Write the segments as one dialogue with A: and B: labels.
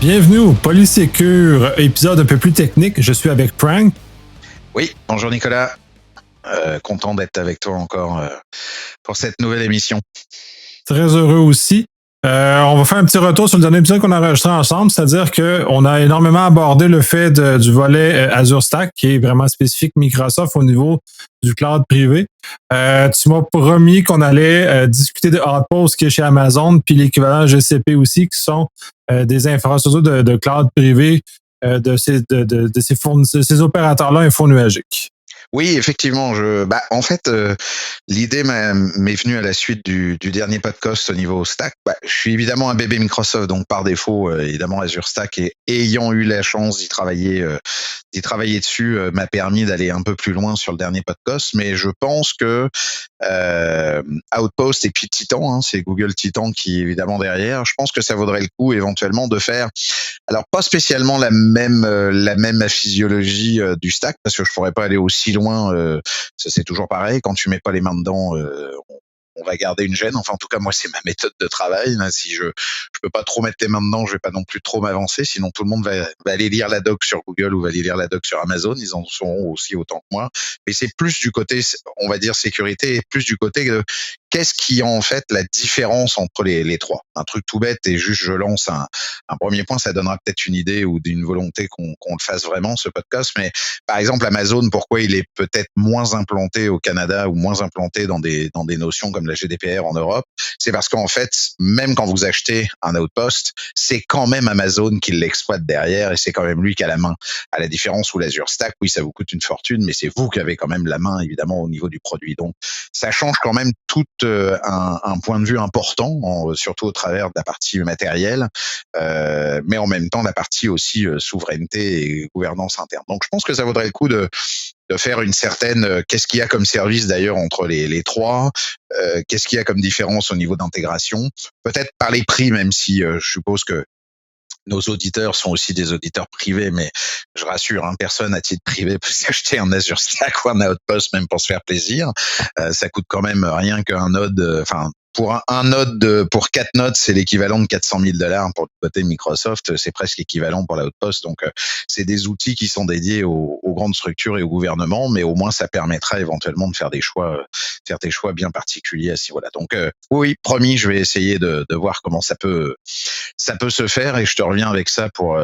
A: Bienvenue au Polysécure, épisode un peu plus technique. Je suis avec Prank.
B: Oui, bonjour Nicolas. Content d'être avec toi encore pour cette nouvelle émission.
A: Très heureux aussi. On va faire un petit retour sur le dernier épisode qu'on a enregistré ensemble, c'est-à-dire qu'on a énormément abordé le fait du volet Azure Stack, qui est vraiment spécifique Microsoft au niveau du cloud privé. Tu m'as promis qu'on allait discuter de Outpost qui est chez Amazon, puis l'équivalent GCP aussi, qui sont des infrastructures de cloud privé de ces opérateurs-là infonuagiques.
B: Oui, effectivement. En fait, l'idée m'est venue à la suite du dernier podcast au niveau Stack. Je suis évidemment un bébé Microsoft, donc par défaut, évidemment, Azure Stack et ayant eu la chance d'y travailler dessus m'a permis d'aller un peu plus loin sur le dernier podcast. Mais je pense que Outpost et puis Titan, c'est Google Titan qui est évidemment derrière. Je pense que ça vaudrait le coup éventuellement de faire, alors pas spécialement la même physiologie du stack, parce que je pourrais pas aller aussi loin. Ça c'est toujours pareil, quand tu mets pas les mains dedans, on va garder une gêne. Enfin, en tout cas, moi, c'est ma méthode de travail. Là, si je peux pas trop mettre les mains dedans, je vais pas non plus trop m'avancer. Sinon, tout le monde va aller lire la doc sur Google ou va aller lire la doc sur Amazon. Ils en sauront aussi autant que moi. Mais c'est plus du côté, on va dire, sécurité, et plus du côté de qu'est-ce qui est en fait la différence entre les trois. Un truc tout bête, et juste je lance un premier point, ça donnera peut-être une idée ou d'une volonté qu'on le fasse vraiment, ce podcast. Mais par exemple, Amazon, pourquoi il est peut-être moins implanté au Canada ou moins implanté dans des notions comme la GDPR en Europe, c'est parce qu'en fait, même quand vous achetez un Outpost, c'est quand même Amazon qui l'exploite derrière et c'est quand même lui qui a la main. À la différence où l'Azure Stack, oui, ça vous coûte une fortune, mais c'est vous qui avez quand même la main, évidemment, au niveau du produit. Donc, ça change quand même tout un point de vue important, surtout au travers de la partie matérielle, mais en même temps, la partie aussi souveraineté et gouvernance interne. Donc, je pense que ça vaudrait le coup de faire une certaine, qu'est-ce qu'il y a comme service d'ailleurs entre les trois, qu'est-ce qu'il y a comme différence au niveau d'intégration, peut-être par les prix, même si je suppose que nos auditeurs sont aussi des auditeurs privés, mais je rassure, personne à titre privé peut s'acheter un Azure Stack ou un Outpost même pour se faire plaisir. Ça coûte quand même rien qu'un node, pour un node, pour 4 nodes, c'est l'équivalent de $400,000 pour le côté Microsoft. C'est presque équivalent pour l'Outpost. Donc, c'est des outils qui sont dédiés aux grandes structures et au gouvernement, mais au moins, ça permettra éventuellement de faire des choix bien particuliers à ce niveau-là. Donc, oui, promis, je vais essayer de voir comment ça peut se faire et je te reviens avec ça pour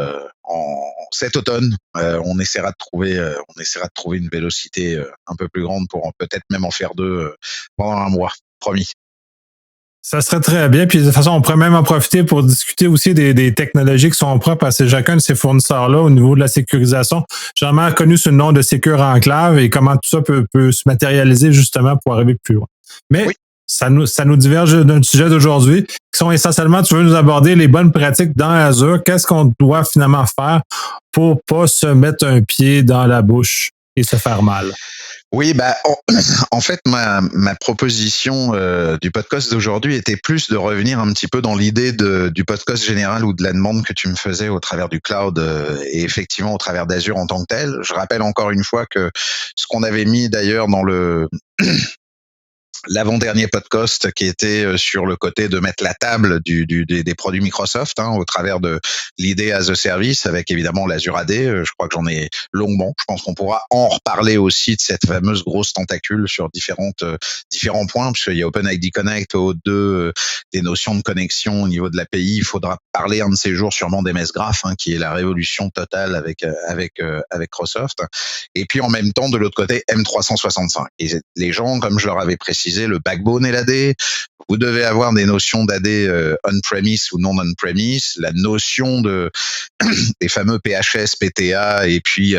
B: cet automne. On essaiera de trouver une vélocité un peu plus grande pour peut-être même en faire deux pendant un mois. Promis.
A: Ça serait très bien. Puis de toute façon, on pourrait même en profiter pour discuter aussi des technologies qui sont propres à chacun de ces fournisseurs-là au niveau de la sécurisation. J'ai vraiment connu ce nom de Secure Enclave et comment tout ça peut se matérialiser justement pour arriver plus loin. Mais oui, ça nous diverge d'un sujet d'aujourd'hui qui sont essentiellement, tu veux nous aborder les bonnes pratiques dans Azure. Qu'est-ce qu'on doit finalement faire pour pas se mettre un pied dans la bouche et se faire mal?
B: Oui, en fait, ma proposition du podcast d'aujourd'hui était plus de revenir un petit peu dans l'idée du podcast général ou de la demande que tu me faisais au travers du cloud et effectivement au travers d'Azure en tant que tel. Je rappelle encore une fois que ce qu'on avait mis d'ailleurs dans l'avant-dernier podcast qui était sur le côté de mettre la table des produits Microsoft au travers de l'idée as a service avec évidemment l'Azure AD. Je crois que j'en ai longuement. Je pense qu'on pourra en reparler aussi de cette fameuse grosse tentacule sur différents points, puisqu'il y a OpenID Connect, O2, des notions de connexion au niveau de l'API. Il faudra parler un de ces jours sûrement d'MS Graph, qui est la révolution totale avec Microsoft. Et puis en même temps, de l'autre côté, M365. Et les gens, comme je leur avais précisé, le backbone est l'AD. Vous devez avoir des notions d'AD on-premise ou non on-premise, la notion des fameux PHS, PTA, et puis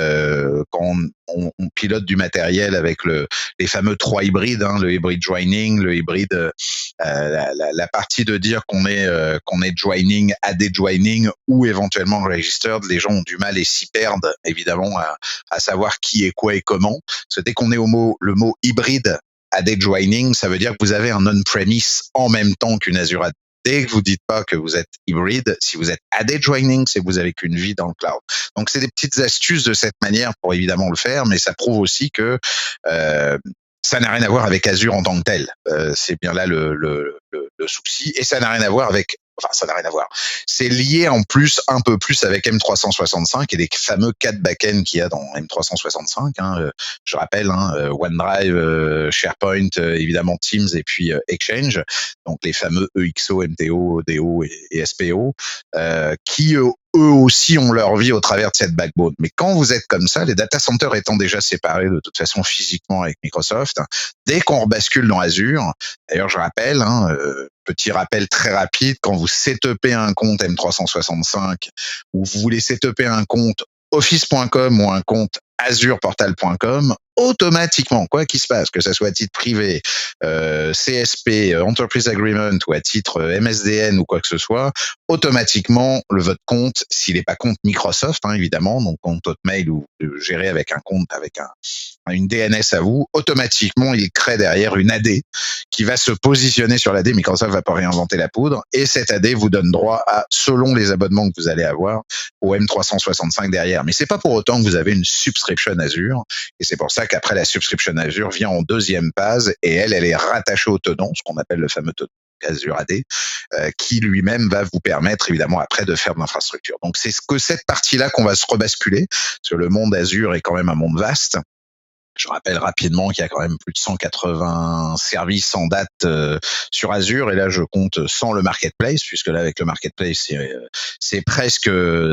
B: quand on pilote du matériel avec les fameux 3 hybrides, le hybrid joining, le hybride, la partie de dire qu'on est joining, AD joining ou éventuellement registered, les gens ont du mal et s'y perdent évidemment à savoir qui est quoi et comment. Parce que dès qu'on est le mot hybride, AD joining, ça veut dire que vous avez un on-premise en même temps qu'une Azure AD. Dès que vous dites pas que vous êtes hybride, si vous êtes AD joining, c'est que vous avez qu'une vie dans le cloud. Donc, c'est des petites astuces de cette manière pour évidemment le faire, mais ça prouve aussi que ça n'a rien à voir avec Azure en tant que tel. C'est bien là le souci. Et ça n'a rien à voir avec enfin, ça n'a rien à voir. C'est lié en plus, un peu plus avec M365 et les fameux 4 backends qu'il y a dans M365. Je rappelle, OneDrive, SharePoint, évidemment Teams et puis Exchange. Donc les fameux EXO, MTO, ODO et SPO, qui eux aussi ont leur vie au travers de cette backbone. Mais quand vous êtes comme ça, les data centers étant déjà séparés de toute façon physiquement avec Microsoft, dès qu'on rebascule dans Azure, d'ailleurs je rappelle, petit rappel très rapide, quand vous setupez un compte M365 ou vous voulez setuper un compte office.com ou un compte azureportal.com, automatiquement, quoi qu'il se passe, que ça soit à titre privé, CSP, Enterprise Agreement ou à titre MSDN ou quoi que ce soit, automatiquement, votre compte, s'il n'est pas compte Microsoft, évidemment, donc compte Hotmail ou géré avec un compte, avec une DNS à vous, automatiquement, il crée derrière une AD qui va se positionner sur l'AD. Microsoft va pas réinventer la poudre et cette AD vous donne droit à, selon les abonnements que vous allez avoir, au M365 derrière. Mais c'est pas pour autant que vous avez une subscription Azure et c'est pour ça qu'après la subscription Azure vient en deuxième phase et elle est rattachée au tenant, ce qu'on appelle le fameux tenant Azure AD, qui lui-même va vous permettre évidemment après de faire de l'infrastructure. Donc c'est cette partie-là qu'on va se rebasculer, parce que le monde Azure est quand même un monde vaste. Je rappelle rapidement qu'il y a quand même plus de 180 services en date sur Azure, et là je compte sans le marketplace, puisque là avec le marketplace c'est presque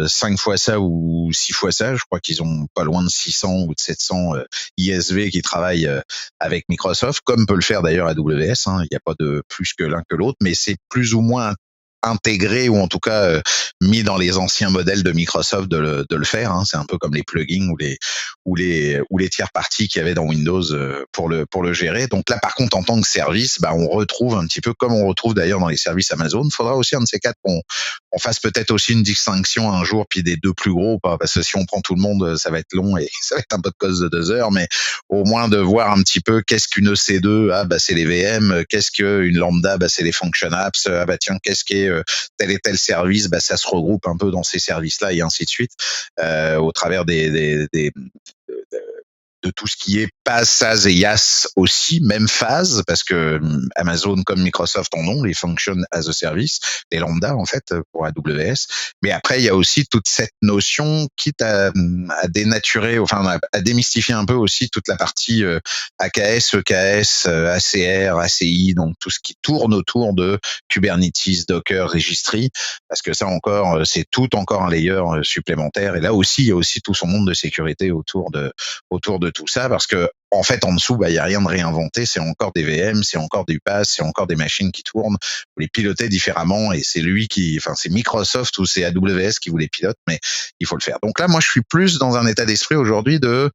B: 5 fois ça ou 6 fois ça. Je crois qu'ils ont pas loin de 600 ou de 700 ISV qui travaillent avec Microsoft, comme peut le faire d'ailleurs AWS. Il n'y a pas de plus que l'un que l'autre, mais c'est plus ou moins intégré ou en tout cas mis dans les anciens modèles de Microsoft de le faire. C'est un peu comme les plugins ou les tiers parties qu'il y avait dans Windows pour le gérer. Donc là, par contre, en tant que service, on retrouve un petit peu comme on retrouve d'ailleurs dans les services Amazon. Il faudra aussi un de ces quatre qu'on fasse peut-être aussi une distinction un jour, puis des deux plus gros, parce que si on prend tout le monde, ça va être long et ça va être un podcast de 2 heures, mais au moins de voir un petit peu qu'est-ce qu'une EC2, c'est les VM, qu'est-ce qu'une lambda, c'est les function apps, tiens, qu'est-ce qu'est tel et tel service, ça se regroupe un peu dans ces services-là et ainsi de suite, au travers de tout ce qui est PaaS, SaaS et IaaS aussi, même phase, parce que Amazon comme Microsoft en ont, les Function as a Service, les lambda en fait pour AWS. Mais après, il y a aussi toute cette notion, quitte à dénaturer, enfin à démystifier un peu aussi toute la partie AKS, EKS, ACR, ACI, donc tout ce qui tourne autour de Kubernetes, Docker, Registry, parce que ça encore, c'est tout encore un layer supplémentaire. Et là aussi, il y a aussi tout son monde de sécurité autour de tout ça, parce que en fait en dessous il y a rien de réinventé, c'est encore des VM, c'est encore du PaaS, c'est encore des machines qui tournent, vous les pilotez différemment et c'est c'est Microsoft ou c'est AWS qui vous les pilote, mais il faut le faire. Donc là moi je suis plus dans un état d'esprit aujourd'hui de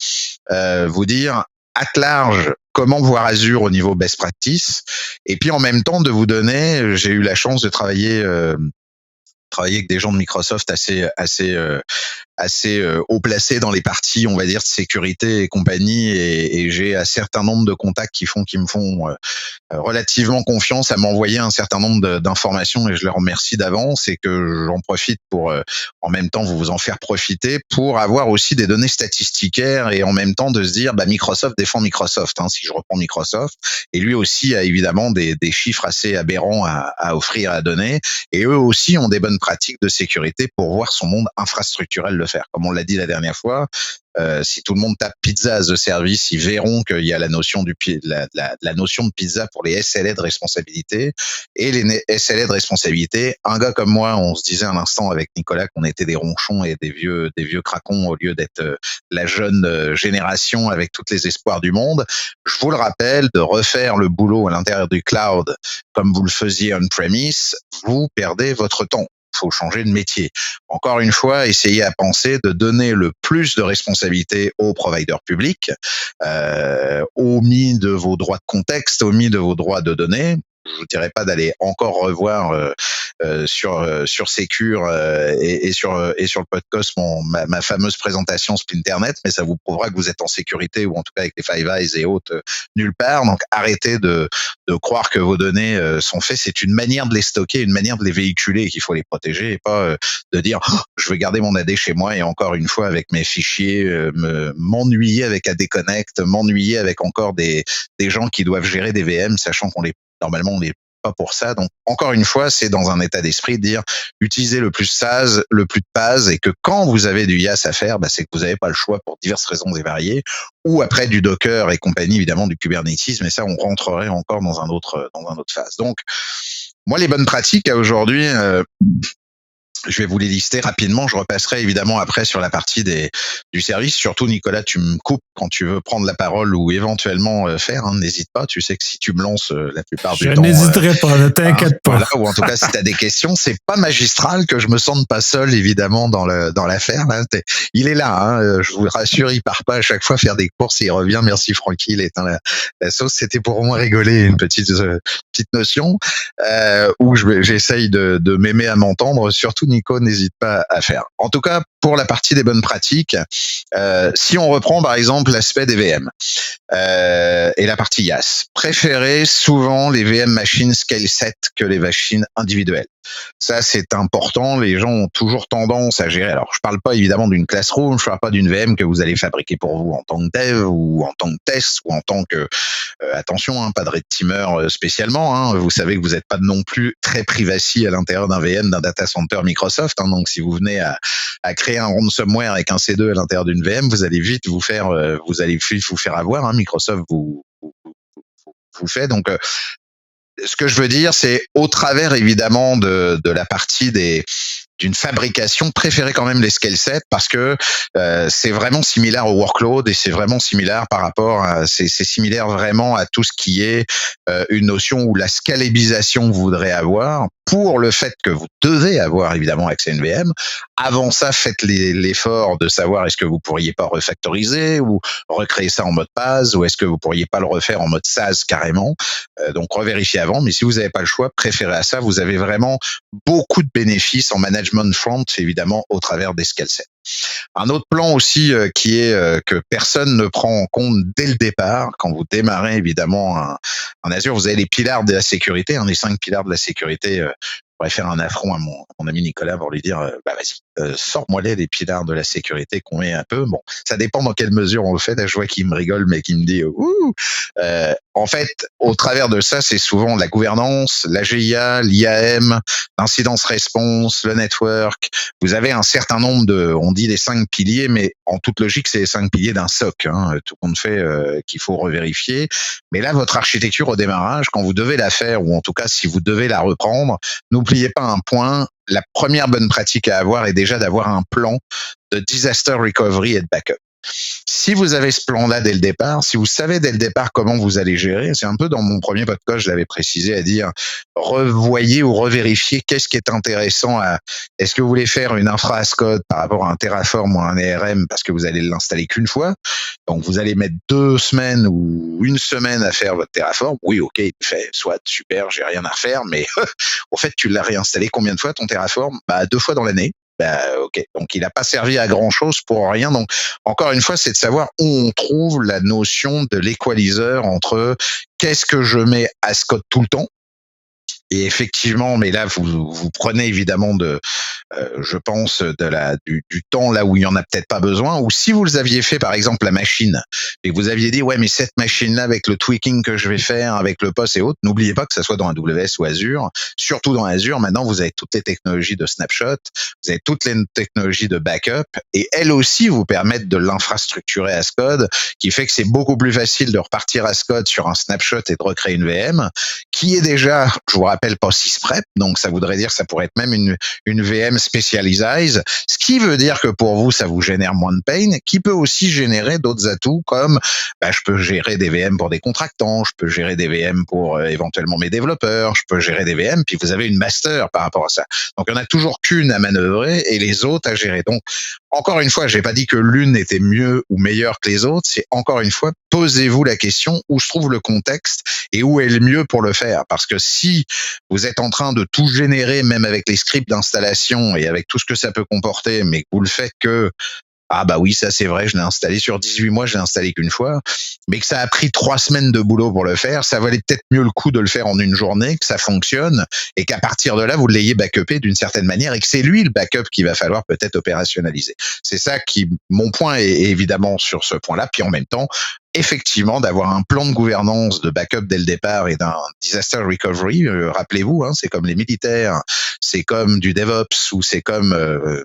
B: vous dire at large comment voir Azure au niveau best practice, et puis en même temps de vous donner, j'ai eu la chance de travailler avec des gens de Microsoft assez haut placés dans les parties, on va dire, de sécurité et compagnie, et j'ai un certain nombre de contacts qui me font relativement confiance à m'envoyer un certain nombre d'informations, et je les remercie d'avance, et que j'en profite pour en même temps vous en faire profiter pour avoir aussi des données statisticaires, et en même temps de se dire Microsoft défend Microsoft, si je reprends Microsoft, et lui aussi a évidemment des chiffres assez aberrants à offrir, à donner, et eux aussi ont des bonnes pratiques de sécurité pour voir son monde infrastructurel le faire. Comme on l'a dit la dernière fois, si tout le monde tape pizza as a service, ils verront qu'il y a la notion la notion de pizza pour les SLA de responsabilité, et les SLA de responsabilité. Un gars comme moi, on se disait un instant avec Nicolas qu'on était des ronchons et des vieux cracons au lieu d'être la jeune génération avec tous les espoirs du monde. Je vous le rappelle, de refaire le boulot à l'intérieur du cloud comme vous le faisiez on-premise, vous perdez votre temps. Faut changer de métier. Encore une fois, essayez à penser de donner le plus de responsabilités aux providers publics, omis de vos droits de contexte, omis de vos droits de données. Je vous dirais pas d'aller encore revoir sur Secure et sur le podcast ma fameuse présentation Splinternet, mais ça vous prouvera que vous êtes en sécurité, ou en tout cas avec les Five Eyes et autres nulle part. Donc arrêtez de croire que vos données sont faites. C'est une manière de les stocker, une manière de les véhiculer, et qu'il faut les protéger, et pas de dire je veux garder mon AD chez moi, et encore une fois avec mes fichiers m'ennuyer avec AD Connect, m'ennuyer avec encore des gens qui doivent gérer des VM, sachant qu'on les normalement on n'est pas pour ça. Donc, encore une fois, c'est dans un état d'esprit de dire, utilisez le plus SaaS, le plus de PaaS, et que quand vous avez du IaaS à faire, c'est que vous n'avez pas le choix pour diverses raisons et variées, ou après du Docker et compagnie, évidemment, du Kubernetes, mais ça, on rentrerait encore dans un autre phase. Donc, moi, les bonnes pratiques à aujourd'hui, je vais vous les lister rapidement. Je repasserai évidemment après sur la partie du service. Surtout, Nicolas, tu me coupes quand tu veux prendre la parole ou éventuellement faire. N'hésite pas. Tu sais que si tu me lances la plupart du temps...
A: Je n'hésiterai pas, ne t'inquiète pas.
B: Voilà, ou en tout cas, si tu as des questions, c'est pas magistral que je me sente pas seul, évidemment, dans l'affaire. Là. Il est là, je vous rassure, il part pas à chaque fois faire des courses et il revient. Merci Francky, il éteint la sauce. C'était pour au moins rigoler, une petite notion où j'essaye de m'aimer à m'entendre. Surtout, Nico, n'hésite pas à faire. En tout cas, pour la partie des bonnes pratiques, si on reprend par exemple l'aspect des VM et la partie IaaS, préférez souvent les VM machines scale set que les machines individuelles. Ça, c'est important. Les gens ont toujours tendance à gérer. Alors, je parle pas évidemment d'une classroom, je parle pas d'une VM que vous allez fabriquer pour vous en tant que dev ou en tant que test ou en tant que attention, pas de red teamer spécialement. Vous savez que vous n'êtes pas non plus très privacy à l'intérieur d'un VM, d'un data center Microsoft. Donc, si vous venez à créer un ransomware avec un C2 à l'intérieur d'une VM, vous allez vite vous faire avoir. Microsoft vous fait. Donc, ce que je veux dire, c'est au travers évidemment de la partie d'une fabrication, préférez quand même les scale sets parce que c'est vraiment similaire au workload et c'est vraiment similaire c'est similaire vraiment à tout ce qui est une notion où la scalabilisation vous voudrez avoir pour le fait que vous devez avoir évidemment accès à une VM. Avant ça, faites l'effort de savoir est-ce que vous pourriez pas refactoriser ou recréer ça en mode PaaS ou est-ce que vous pourriez pas le refaire en mode SaaS carrément. Donc revérifiez avant, mais si vous n'avez pas le choix, préférez à ça. Vous avez vraiment beaucoup de bénéfices en management front, évidemment, au travers des scale sets. Un autre plan aussi qui est que personne ne prend en compte dès le départ, quand vous démarrez évidemment en Azure, vous avez les piliers de la sécurité, les 5 piliers de la sécurité. Je pourrais faire un affront à mon ami Nicolas pour lui dire vas-y, sors-moi les piliers de la sécurité qu'on met un peu. Bon, ça dépend dans quelle mesure on le fait. Là, je vois qu'il me rigole, mais qu'il me dit ouh. En fait, au travers de ça, c'est souvent la gouvernance, la GIA, l'IAM, l'incidence response, le network. Vous avez un certain nombre on dit les 5 piliers, mais en toute logique, c'est les 5 piliers d'un SOC. Tout compte fait qu'il faut revérifier. Mais là, votre architecture au démarrage, quand vous devez la faire, ou en tout cas si vous devez la reprendre, n'oubliez pas un point. La première bonne pratique à avoir est déjà d'avoir un plan de disaster recovery et de backup. Si vous avez ce plan-là dès le départ, si vous savez dès le départ comment vous allez gérer, c'est un peu dans mon premier podcast, je l'avais précisé, à dire revoyez ou revérifiez qu'est-ce qui est intéressant est-ce que vous voulez faire une infra as code par rapport à un Terraform ou un ARM parce que vous allez l'installer qu'une fois, donc vous allez mettre 2 semaines ou 1 semaine à faire votre Terraform, oui ok, il fait, soit super, j'ai rien à refaire, mais au fait tu l'as réinstallé combien de fois ton Terraform? 2 fois dans l'année. Ok, donc il n'a pas servi à grand chose pour rien. Donc encore une fois, c'est de savoir où on trouve la notion de l'équaliseur entre qu'est-ce que je mets as code tout le temps. Et effectivement, mais là, vous prenez évidemment je pense, du temps là où il y en a peut-être pas besoin. Ou si vous les aviez fait, par exemple, la machine, et que vous aviez dit, ouais, mais cette machine-là, avec le tweaking que je vais faire, avec le POS et autres, n'oubliez pas que ça soit dans AWS ou Azure. Surtout dans Azure, maintenant, vous avez toutes les technologies de snapshot, vous avez toutes les technologies de backup, et elles aussi vous permettent de l'infrastructurer as code, qui fait que c'est beaucoup plus facile de repartir as code sur un snapshot et de recréer une VM, qui est déjà, je vous rappelle, pas sysprep, donc ça voudrait dire que ça pourrait être même une VM specialized, ce qui veut dire que pour vous, ça vous génère moins de pain, qui peut aussi générer d'autres atouts comme je peux gérer des VM pour des contractants, je peux gérer des VM pour éventuellement mes développeurs, je peux gérer des VM, puis vous avez une master par rapport à ça. Donc, il n'y en a toujours qu'une à manœuvrer et les autres à gérer. Donc, encore une fois, j'ai pas dit que l'une était mieux ou meilleure que les autres, c'est encore une fois, posez-vous la question où se trouve le contexte et où est le mieux pour le faire. Parce que si vous êtes en train de tout générer, même avec les scripts d'installation et avec tout ce que ça peut comporter, mais que vous le faites que oui, ça c'est vrai, je l'ai installé sur 18 mois, je l'ai installé qu'une fois, mais que ça a pris 3 semaines de boulot pour le faire, ça valait peut-être mieux le coup de le faire en une journée, que ça fonctionne, et qu'à partir de là, vous l'ayez backupé d'une certaine manière, et que c'est lui le backup qu'il va falloir peut-être opérationnaliser. C'est ça mon point est évidemment sur ce point-là, puis en même temps, effectivement d'avoir un plan de gouvernance de backup dès le départ et d'un disaster recovery. Rappelez-vous, hein, c'est comme les militaires, c'est comme du DevOps ou c'est comme,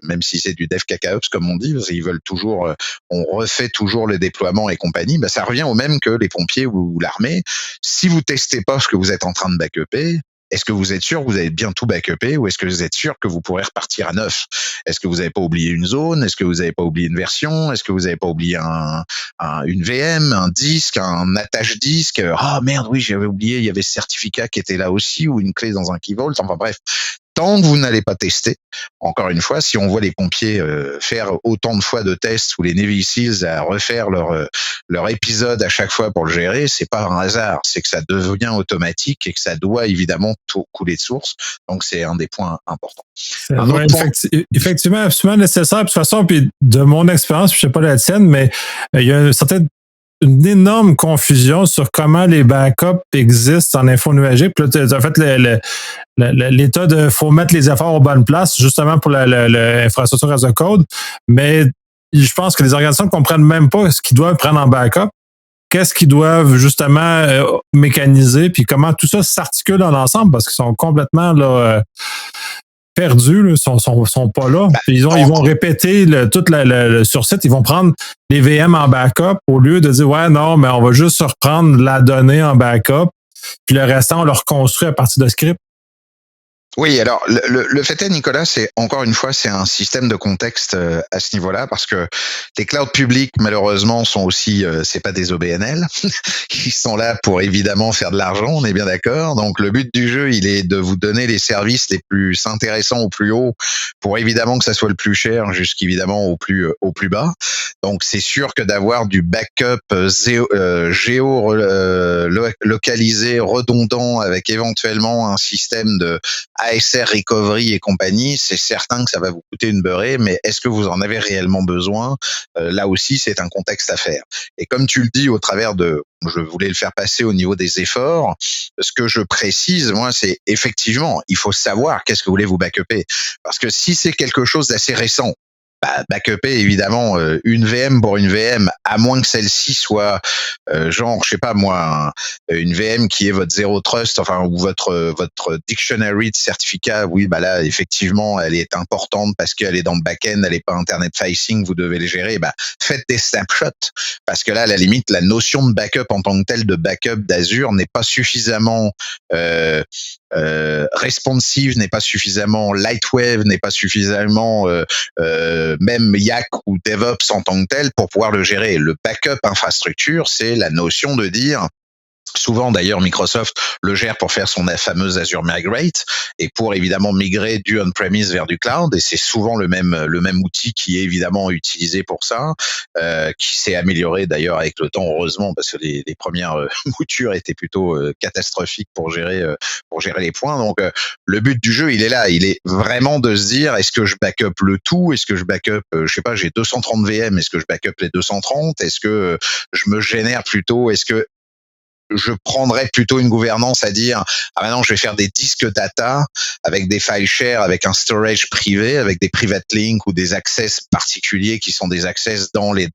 B: même si c'est du DevCacaOps comme on dit, ils veulent toujours, on refait toujours le déploiement et compagnie. Bah, ça revient au même que les pompiers ou l'armée. Si vous testez pas ce que vous êtes en train de backuper, est-ce que vous êtes sûr que vous avez bien tout backupé ou est-ce que vous êtes sûr que vous pourrez repartir à neuf? Est-ce que vous n'avez pas oublié une zone? Est-ce que vous n'avez pas oublié une version? Est-ce que vous n'avez pas oublié une VM, un disque, un attache disque? Ah merde, oui, j'avais oublié, il y avait ce certificat qui était là aussi ou une clé dans un key vault. Enfin bref, tant que vous n'allez pas tester, encore une fois, si on voit les pompiers faire autant de fois de tests ou les Navy Seals à refaire leur épisode à chaque fois pour le gérer, c'est pas un hasard, c'est que ça devient automatique et que ça doit évidemment tout couler de source. Donc c'est un des points importants.
A: Ouais, effectivement, absolument nécessaire. De toute façon, puis de mon expérience, je sais pas la tienne, mais il y a une énorme confusion sur comment les backups existent en info nuagique. Puis là, en fait, l'état de faut mettre les efforts aux bonnes places, justement pour l'infrastructure as a code. Mais je pense que les organisations ne comprennent même pas ce qu'ils doivent prendre en backup, qu'est-ce qu'ils doivent justement mécaniser, puis comment tout ça s'articule dans l'ensemble, parce qu'ils sont complètement là, perdus, là, sont pas là. Puis ils vont répéter tout le sur site, ils vont prendre les VM en backup au lieu de dire ouais, non, mais on va juste reprendre la donnée en backup, puis le restant, on le reconstruit à partir de script.
B: Oui, alors le fait est, Nicolas, c'est encore une fois, c'est un système de contexte à ce niveau-là, parce que les clouds publics, malheureusement, sont aussi, c'est pas des OBNL, qui sont là pour évidemment faire de l'argent, on est bien d'accord. Donc le but du jeu, il est de vous donner les services les plus intéressants au plus haut, pour évidemment que ça soit le plus cher, jusqu'évidemment au plus bas. Donc c'est sûr que d'avoir du backup localisé, redondant, avec éventuellement un système de ASR recovery et compagnie, c'est certain que ça va vous coûter une beurrée, mais est-ce que vous en avez réellement besoin? Là aussi, c'est un contexte à faire. Et comme tu le dis au travers de, je voulais le faire passer au niveau des efforts, ce que je précise, moi, c'est effectivement, il faut savoir qu'est-ce que vous voulez vous backuper. Parce que si c'est quelque chose d'assez récent, backuper évidemment une VM pour une VM, à moins que celle-ci soit genre, je sais pas moi, une VM qui est votre Zero Trust, enfin, ou votre dictionary de certificats. Oui, bah là, effectivement, elle est importante parce qu'elle est dans le back-end, elle est pas internet facing, vous devez les gérer. Bah, faites des snapshots, parce que là, à la limite, la notion de backup en tant que telle de backup d'Azure n'est pas suffisamment responsive, n'est pas suffisamment lightwave, n'est pas suffisamment même Yak ou DevOps en tant que tel pour pouvoir le gérer. Le backup infrastructure, c'est la notion de dire, souvent d'ailleurs Microsoft le gère pour faire son fameuse Azure Migrate et pour évidemment migrer du on-premise vers du cloud, et c'est souvent le même outil qui est évidemment utilisé pour ça, qui s'est amélioré d'ailleurs avec le temps, heureusement, parce que les premières moutures étaient plutôt catastrophiques pour gérer les points. Donc le but du jeu, il est là, il est vraiment de se dire, est-ce que je backup le tout, est-ce que je backup, je sais pas, j'ai 230 VM, est-ce que je backup les 230, est-ce que je me génère plutôt, est-ce que je prendrais plutôt une gouvernance à dire, ah maintenant je vais faire des disques data avec des file share, avec un storage privé, avec des private links ou des access particuliers qui sont des access dans les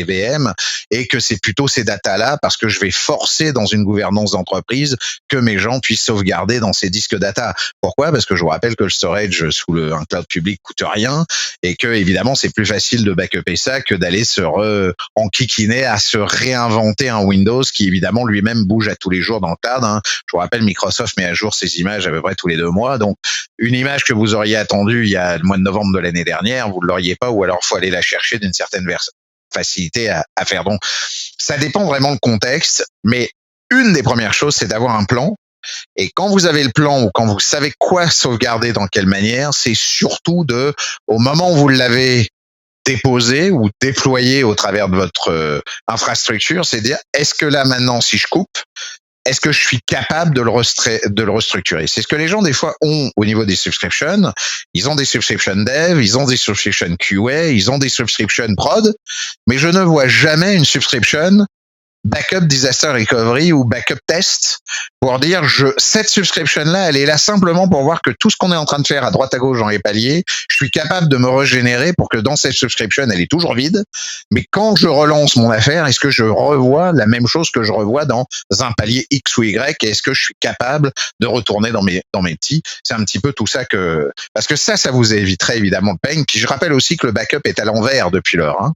B: VM, et que c'est plutôt ces data-là, parce que je vais forcer dans une gouvernance d'entreprise que mes gens puissent sauvegarder dans ces disques data. Pourquoi? Parce que je vous rappelle que le storage sous un cloud public coûte rien, et que évidemment c'est plus facile de backuper ça que d'aller se enquiquiner à se réinventer un Windows qui évidemment lui-même bouge à tous les jours dans le cloud. Hein. Je vous rappelle, Microsoft met à jour ses images à peu près tous les 2 mois. Donc, une image que vous auriez attendue il y a le mois de novembre de l'année dernière, vous ne l'auriez pas, ou alors il faut aller la chercher d'une certaine facilité à faire. Donc, ça dépend vraiment du contexte, mais une des premières choses, c'est d'avoir un plan. Et quand vous avez le plan, ou quand vous savez quoi sauvegarder dans quelle manière, c'est surtout au moment où vous l'avez déposer ou déployer au travers de votre infrastructure, c'est dire, est-ce que là maintenant, si je coupe, est-ce que je suis capable de le restructurer? C'est ce que les gens des fois ont au niveau des subscriptions. Ils ont des subscriptions dev, ils ont des subscriptions QA, ils ont des subscriptions prod, mais je ne vois jamais une subscription Backup Disaster Recovery ou Backup Test pour dire cette subscription-là, elle est là simplement pour voir que tout ce qu'on est en train de faire à droite à gauche dans les paliers, je suis capable de me régénérer pour que dans cette subscription, elle est toujours vide. Mais quand je relance mon affaire, est-ce que je revois la même chose que je revois dans un palier X ou Y? Et est-ce que je suis capable de retourner dans mes petits? C'est un petit peu tout ça parce que ça vous éviterait évidemment le pain. Puis je rappelle aussi que le backup est à l'envers depuis l'heure, hein.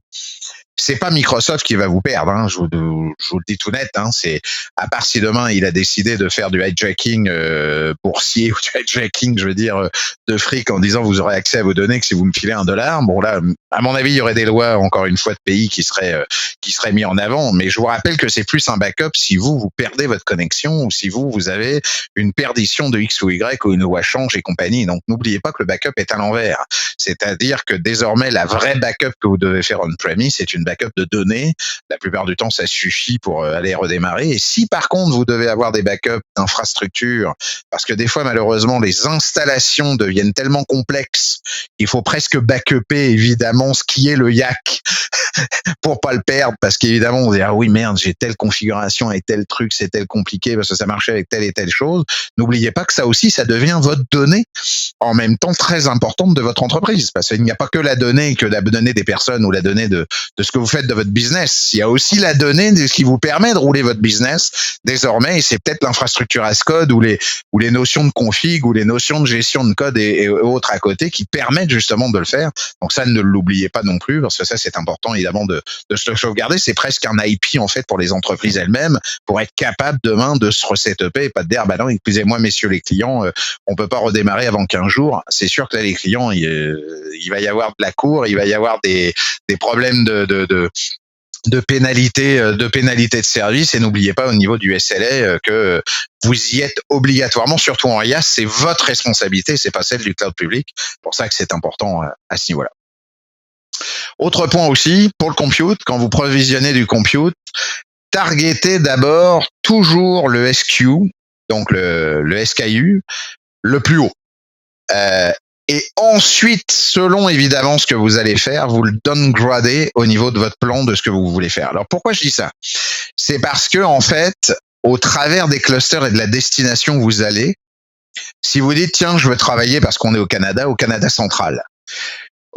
B: C'est pas Microsoft qui va vous perdre, hein, je vous le dis tout net, hein, c'est à part si demain il a décidé de faire du hijacking boursier ou du hijacking, je veux dire, de fric en disant vous aurez accès à vos données que si vous me filez $1. Bon là, à mon avis, il y aurait des lois encore une fois de pays qui seraient mis en avant, mais je vous rappelle que c'est plus un backup si vous perdez votre connexion ou si vous avez une perdition de X ou Y ou une loi change et compagnie. Donc n'oubliez pas que le backup est à l'envers, c'est-à-dire que désormais la vraie backup que vous devez faire on-premise, c'est une backup de données. La plupart du temps, ça suffit pour aller redémarrer. Et si par contre, vous devez avoir des backups d'infrastructures, parce que des fois, malheureusement, les installations deviennent tellement complexes qu'il faut presque backuper, évidemment, ce qui est le YAC pour pas le perdre, parce qu'évidemment, on dit, ah oui, merde, j'ai telle configuration et tel truc, c'est tel compliqué parce que ça marchait avec telle et telle chose. N'oubliez pas que ça aussi, ça devient votre donnée en même temps très importante de votre entreprise, parce qu'il n'y a pas que la donnée des personnes ou la donnée de ce que vous faites de votre business. Il y a aussi la donnée de ce qui vous permet de rouler votre business désormais, et c'est peut-être l'infrastructure as code ou les notions de config ou les notions de gestion de code et autres à côté qui permettent justement de le faire. Donc ça, ne l'oubliez pas non plus, parce que ça, c'est important évidemment de se le sauvegarder. C'est presque un IP en fait pour les entreprises elles-mêmes, pour être capable demain de se resetuper et pas de dire, bah non, excusez-moi messieurs les clients, on peut pas redémarrer avant 15 jours. C'est sûr que là, les clients, il va y avoir de la cour, il va y avoir des problèmes de pénalité de service, et n'oubliez pas au niveau du SLA que vous y êtes obligatoirement, surtout en IaaS, c'est votre responsabilité, c'est pas celle du cloud public. C'est pour ça que c'est important à ce niveau-là. Autre point aussi, pour le compute, quand vous provisionnez du compute, targetez d'abord toujours le SQ, donc le SKU, le plus haut. Et ensuite, selon évidemment ce que vous allez faire, vous le downgradez au niveau de votre plan de ce que vous voulez faire. Alors pourquoi je dis ça? C'est parce que en fait, au travers des clusters et de la destination où vous allez, si vous dites tiens, je veux travailler parce qu'on est au Canada central.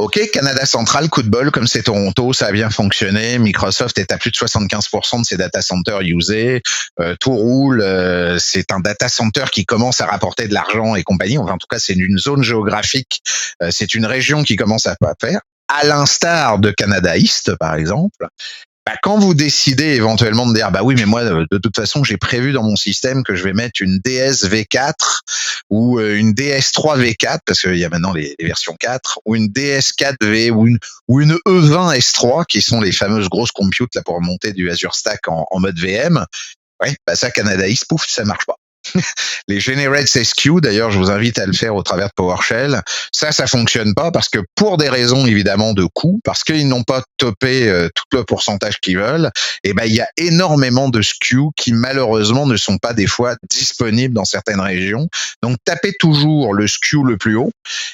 B: Ok, Canada central, coup de bol, comme c'est Toronto, ça a bien fonctionné. Microsoft est à plus de 75% de ses data centers usés. Tout roule. C'est un data center qui commence à rapporter de l'argent et compagnie. Enfin, en tout cas, c'est une zone géographique. C'est une région qui commence à faire. À l'instar de Canada East, par exemple. Bah, quand vous décidez éventuellement de dire, bah oui, mais moi, de toute façon, j'ai prévu dans mon système que je vais mettre une DS V4 ou une DS3 V4, parce qu'il y a maintenant les versions 4, ou une DS4V ou une E20 S3, qui sont les fameuses grosses computes là pour monter du Azure Stack en mode VM. Ouais, bah ça, Canada East, pouf, ça marche pas. Les Generate SQ, d'ailleurs, je vous invite à le faire au travers de PowerShell. Ça fonctionne pas parce que pour des raisons évidemment de coût, parce qu'ils n'ont pas topé tout le pourcentage qu'ils veulent, et ben il y a énormément de SKU qui malheureusement ne sont pas des fois disponibles dans certaines régions. Donc tapez toujours le SKU le plus haut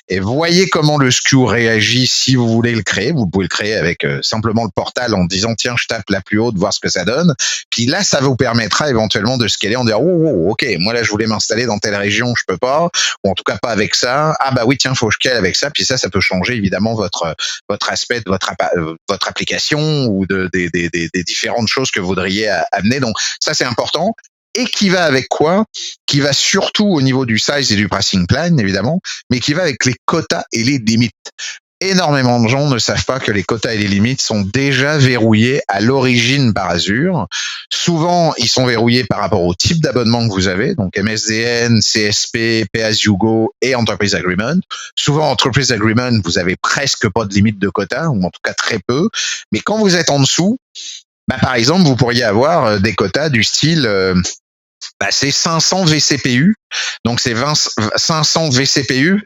B: et voyez comment le SKU réagit si vous voulez le créer. Vous pouvez le créer avec simplement le portal en disant tiens, je tape la plus haute, voir ce que ça donne. Puis là, ça vous permettra éventuellement de scaler en disant oh ok, moi là je voulais m'installer dans telle région, je peux pas, ou en tout cas pas avec ça. Ah bah oui, tiens, faut que je cale avec ça. Puis ça peut changer évidemment votre aspect de votre application ou des différentes choses que vous voudriez amener. Donc ça c'est important. Et qui va avec quoi? Qui va surtout au niveau du size et du pricing plan, évidemment, mais qui va avec les quotas et les limites. Énormément de gens ne savent pas que les quotas et les limites sont déjà verrouillés à l'origine par Azure. Souvent, ils sont verrouillés par rapport au type d'abonnement que vous avez, donc MSDN, CSP, Pay-as-you-go et Enterprise Agreement. Souvent, Enterprise Agreement, vous avez presque pas de limite de quota, ou en tout cas très peu. Mais quand vous êtes en dessous, bah, par exemple, vous pourriez avoir des quotas du style c'est 500 vCPU, donc c'est 500 vCPU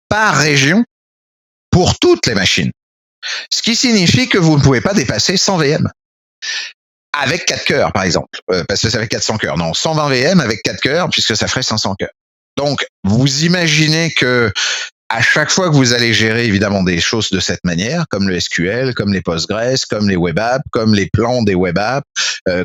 B: par région pour toutes les machines. Ce qui signifie que vous ne pouvez pas dépasser 100 VM. Avec 4 cœurs, par exemple. Parce que ça fait 400 cœurs. Non, 120 VM avec 4 cœurs, puisque ça ferait 500 cœurs. Donc, vous imaginez que à chaque fois que vous allez gérer évidemment des choses de cette manière, comme le SQL, comme les Postgres, comme les web apps, comme les plans des web apps,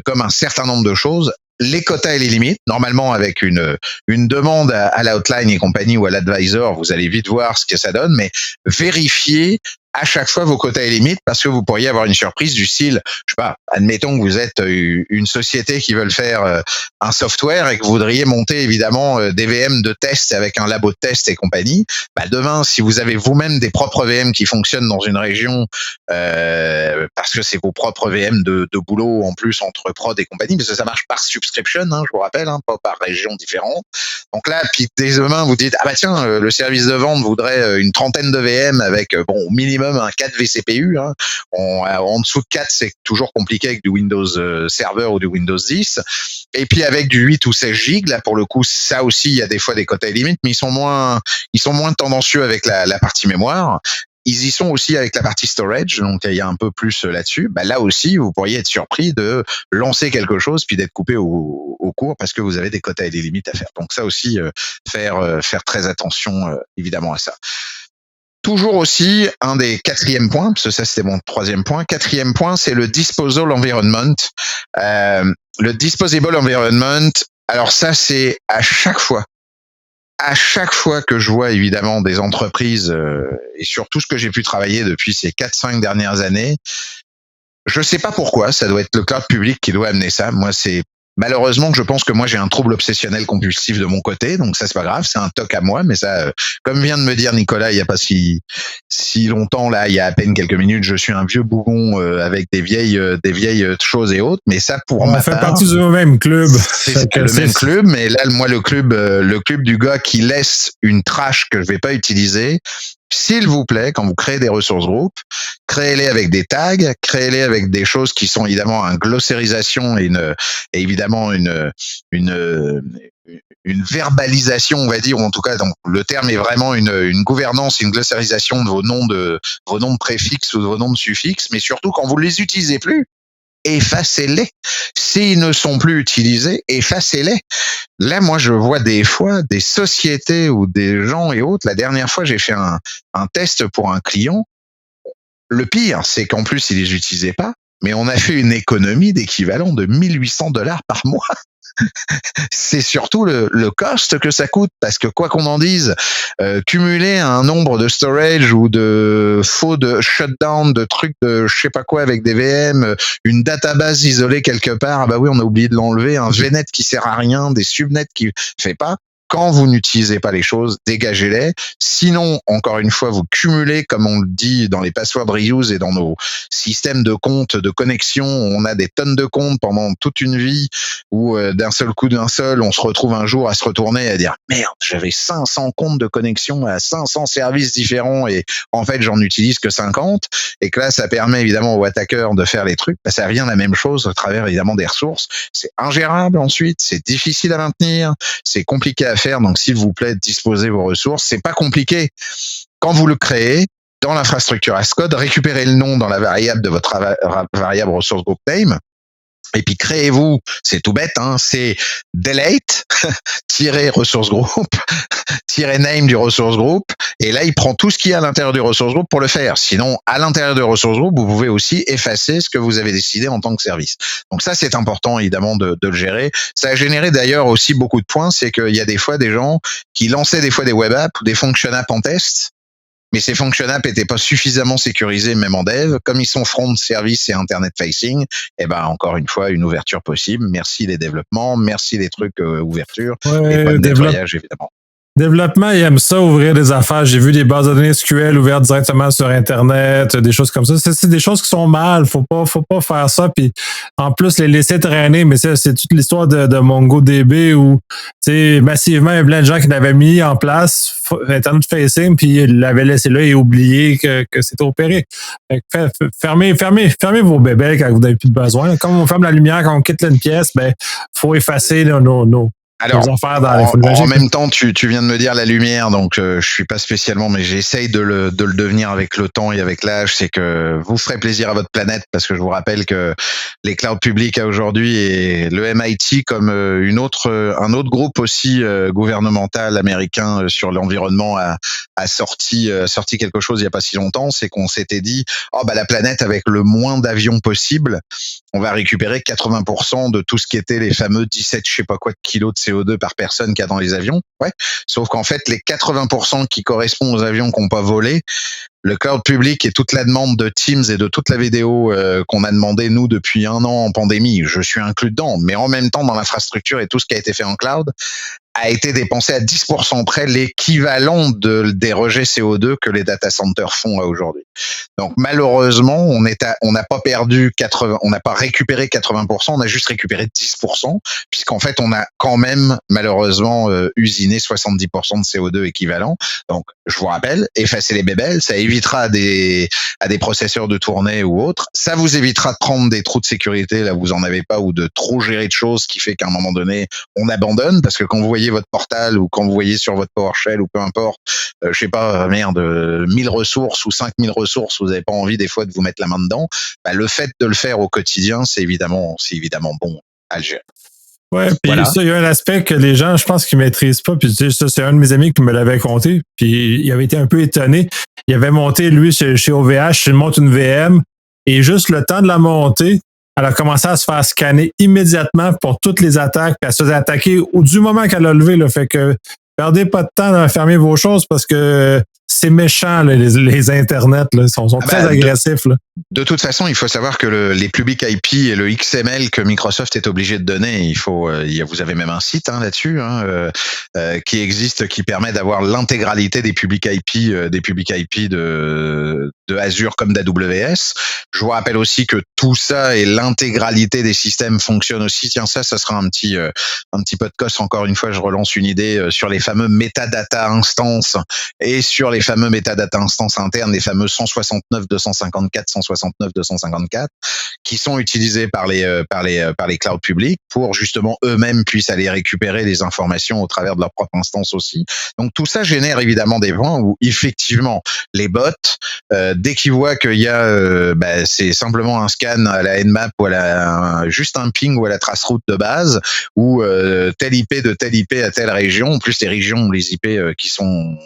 B: comme un certain nombre de choses, les quotas et les limites. Normalement, avec une demande à l'outline et compagnie ou à l'advisor, vous allez vite voir ce que ça donne, mais vérifiez à chaque fois vos quotas et limites, parce que vous pourriez avoir une surprise du style, je sais pas, admettons que vous êtes une société qui veut faire un software et que vous voudriez monter évidemment des VM de test avec un labo de test et compagnie. Bah demain, si vous avez vous-même des propres VM qui fonctionnent dans une région, parce que c'est vos propres VM de boulot en plus entre prod et compagnie, parce que ça marche par subscription, hein, je vous rappelle, hein, pas par région différente. Donc là, puis dès demain, vous dites, ah bah tiens, le service de vente voudrait une trentaine de VM avec, bon, au minimum un 4 vCPU. Hein. En dessous de 4, c'est toujours compliqué avec du Windows Server ou du Windows 10. Et puis avec du 8 ou 16 gigs, là pour le coup, ça aussi, il y a des fois des quotas et limites, mais ils sont moins tendancieux avec la partie mémoire. Ils y sont aussi avec la partie storage, donc il y a un peu plus là-dessus. Bah, là aussi, vous pourriez être surpris de lancer quelque chose puis d'être coupé au cours parce que vous avez des quotas et des limites à faire. Donc ça aussi, faire très attention évidemment à ça. Toujours aussi, un des quatrièmes points, parce que ça c'était mon troisième point. Quatrième point, c'est le disposal environment. Le disposable environment, alors ça c'est à chaque fois que je vois évidemment des entreprises, et surtout ce que j'ai pu travailler depuis ces 4-5 dernières années, je sais pas pourquoi, ça doit être le cloud public qui doit amener ça. Moi, c'est malheureusement, je pense que moi j'ai un trouble obsessionnel compulsif de mon côté, donc ça c'est pas grave, c'est un toc à moi, mais ça, comme vient de me dire Nicolas il y a pas si longtemps là, il y a à peine quelques minutes, je suis un vieux bougon avec des vieilles choses et autres, mais ça pour ma
A: part, on fait
B: part,
A: partie du même club.
B: C'est le même club, mais là moi le club du gars qui laisse une trash que je vais pas utiliser. S'il vous plaît, quand vous créez des ressources groupes, créez-les avec des tags, créez-les avec des choses qui sont évidemment une glossarisation et évidemment une verbalisation, on va dire, ou en tout cas, donc, le terme est vraiment une gouvernance, une glossarisation de vos noms de préfixes ou de vos noms de suffixes, mais surtout quand vous les utilisez plus, effacez-les. S'ils ne sont plus utilisés, effacez-les. Là, moi, je vois des fois des sociétés ou des gens et autres. La dernière fois, j'ai fait un test pour un client. Le pire, c'est qu'en plus, ils les utilisaient pas, mais on a fait une économie d'équivalent de $1 800 par mois. C'est surtout le cost que ça coûte, parce que quoi qu'on en dise, cumuler un nombre de storage ou de faux de shutdown, de trucs de je sais pas quoi avec des VM, une database isolée quelque part, ah bah oui on a oublié de l'enlever, un VNet qui sert à rien, des subnets qui fait pas. Quand vous n'utilisez pas les choses, dégagez-les. Sinon, encore une fois, vous cumulez, comme on le dit dans les passwords reuse et dans nos systèmes de comptes, de connexion. On a des tonnes de comptes pendant toute une vie où d'un seul coup, on se retrouve un jour à se retourner et à dire « Merde, j'avais 500 comptes de connexion à 500 services différents et en fait, j'en utilise que 50. » Et que là, ça permet évidemment aux attaqueurs de faire les trucs. Bah, ça revient la même chose à travers évidemment des ressources. C'est ingérable ensuite, c'est difficile à maintenir, c'est compliqué à faire, donc s'il vous plaît, disposez vos ressources. C'est pas compliqué. Quand vous le créez, dans l'infrastructure as code, récupérez le nom dans la variable de votre variable ressource group name, et puis créez-vous, c'est tout bête, hein, c'est delete ressource group name du ressource group, et là il prend tout ce qu'il y a à l'intérieur du ressource group pour le faire. Sinon, à l'intérieur du ressource group, vous pouvez aussi effacer ce que vous avez décidé en tant que service. Donc ça, c'est important évidemment de le gérer. Ça a généré d'ailleurs aussi beaucoup de points, c'est qu'il y a des fois des gens qui lançaient des fois des web apps ou des function apps en test, mais ces function apps n'étaient pas suffisamment sécurisés même en dev. Comme ils sont front service et internet facing, eh ben encore une fois, une ouverture possible. Merci les développements, merci les trucs ouverture, et pas de nettoyage évidemment.
A: Développement, ils aiment ça, ouvrir des affaires. J'ai vu des bases de données SQL ouvertes directement sur Internet, des choses comme ça. C'est des choses qui sont mal. Faut pas faire ça. Puis en plus, les laisser traîner. Mais c'est toute l'histoire de MongoDB où, tu sais, massivement, il y a plein de gens qui l'avaient mis en place, Internet facing, puis ils l'avaient laissé là et oublié que c'était opéré. Fermez vos bébés quand vous n'avez plus de besoin. Quand on ferme la lumière, quand on quitte une pièce, ben, faut effacer nos
B: alors, en même temps, tu viens de me dire la lumière, donc je suis pas spécialement, mais j'essaye de le devenir avec le temps et avec l'âge. C'est que vous ferez plaisir à votre planète, parce que je vous rappelle que les clouds publics aujourd'hui et le MIT comme un autre groupe aussi gouvernemental américain sur l'environnement a sorti quelque chose il y a pas si longtemps. C'est qu'on s'était dit, oh bah la planète avec le moins d'avions possible, on va récupérer 80% de tout ce qui était les fameux 17 je sais pas quoi de kilos de CO2 par personne qu'il y a dans les avions. Ouais. Sauf qu'en fait, les 80% qui correspondent aux avions qui n'ont pas volé, le cloud public et toute la demande de Teams et de toute la vidéo qu'on a demandé nous depuis 1 an en pandémie, je suis inclus dedans, mais en même temps dans l'infrastructure et tout ce qui a été fait en cloud a été dépensé à 10% près l'équivalent des rejets CO2 que les data centers font aujourd'hui. Donc malheureusement, on n'a pas perdu 80, on n'a pas récupéré 80%, on a juste récupéré 10%, puisqu'en fait on a quand même malheureusement usiné 70% de CO2 équivalent. Donc je vous rappelle, effacez les bébelles, ça évitera à des processeurs de tourner ou autres, ça vous évitera de prendre des trous de sécurité là où vous en avez pas ou de trop gérer de choses, qui fait qu'à un moment donné on abandonne, parce que quand vous voyez votre portal ou quand vous voyez sur votre PowerShell ou peu importe, je sais pas, 1000 ressources ou 5000 ressources, vous n'avez pas envie des fois de vous mettre la main dedans, bah, le fait de le faire au quotidien, c'est évidemment bon à le gérer.
A: Ouais, puis voilà. Ça, il y a un aspect que les gens, je pense, qu'ils maîtrisent pas. Puis ça, c'est un de mes amis qui me l'avait conté. Puis il avait été un peu étonné. Il avait monté, lui, chez OVH, il monte une VM. Et juste le temps de la monter, elle a commencé à se faire scanner immédiatement pour toutes les attaques. Puis elle se faisait attaquer du moment qu'elle a levé. Là, fait que perdez pas de temps à fermer vos choses parce que c'est méchant, là, les internets. Là, sont très agressifs. Là.
B: De toute façon, il faut savoir que les public IP et le XML que Microsoft est obligé de donner, vous avez même un site là-dessus qui existe, qui permet d'avoir l'intégralité des public IP de Azure comme d'AWS. Je vous rappelle aussi que tout ça et l'intégralité des systèmes fonctionnent aussi. Tiens, ça sera un petit podcast. Encore une fois, je relance une idée sur les fameux metadata instances et sur les fameux metadata instances internes, les fameux 169.254, qui sont utilisés par les clouds publics pour justement eux-mêmes puissent aller récupérer les informations au travers de leur propre instance aussi. Donc tout ça génère évidemment des points où effectivement les bots, dès qu'ils voient qu'il y a, c'est simplement un scan à la Nmap ou juste un ping ou à la traceroute de base ou telle IP de telle IP à telle région. En plus les régions, les IP qui sont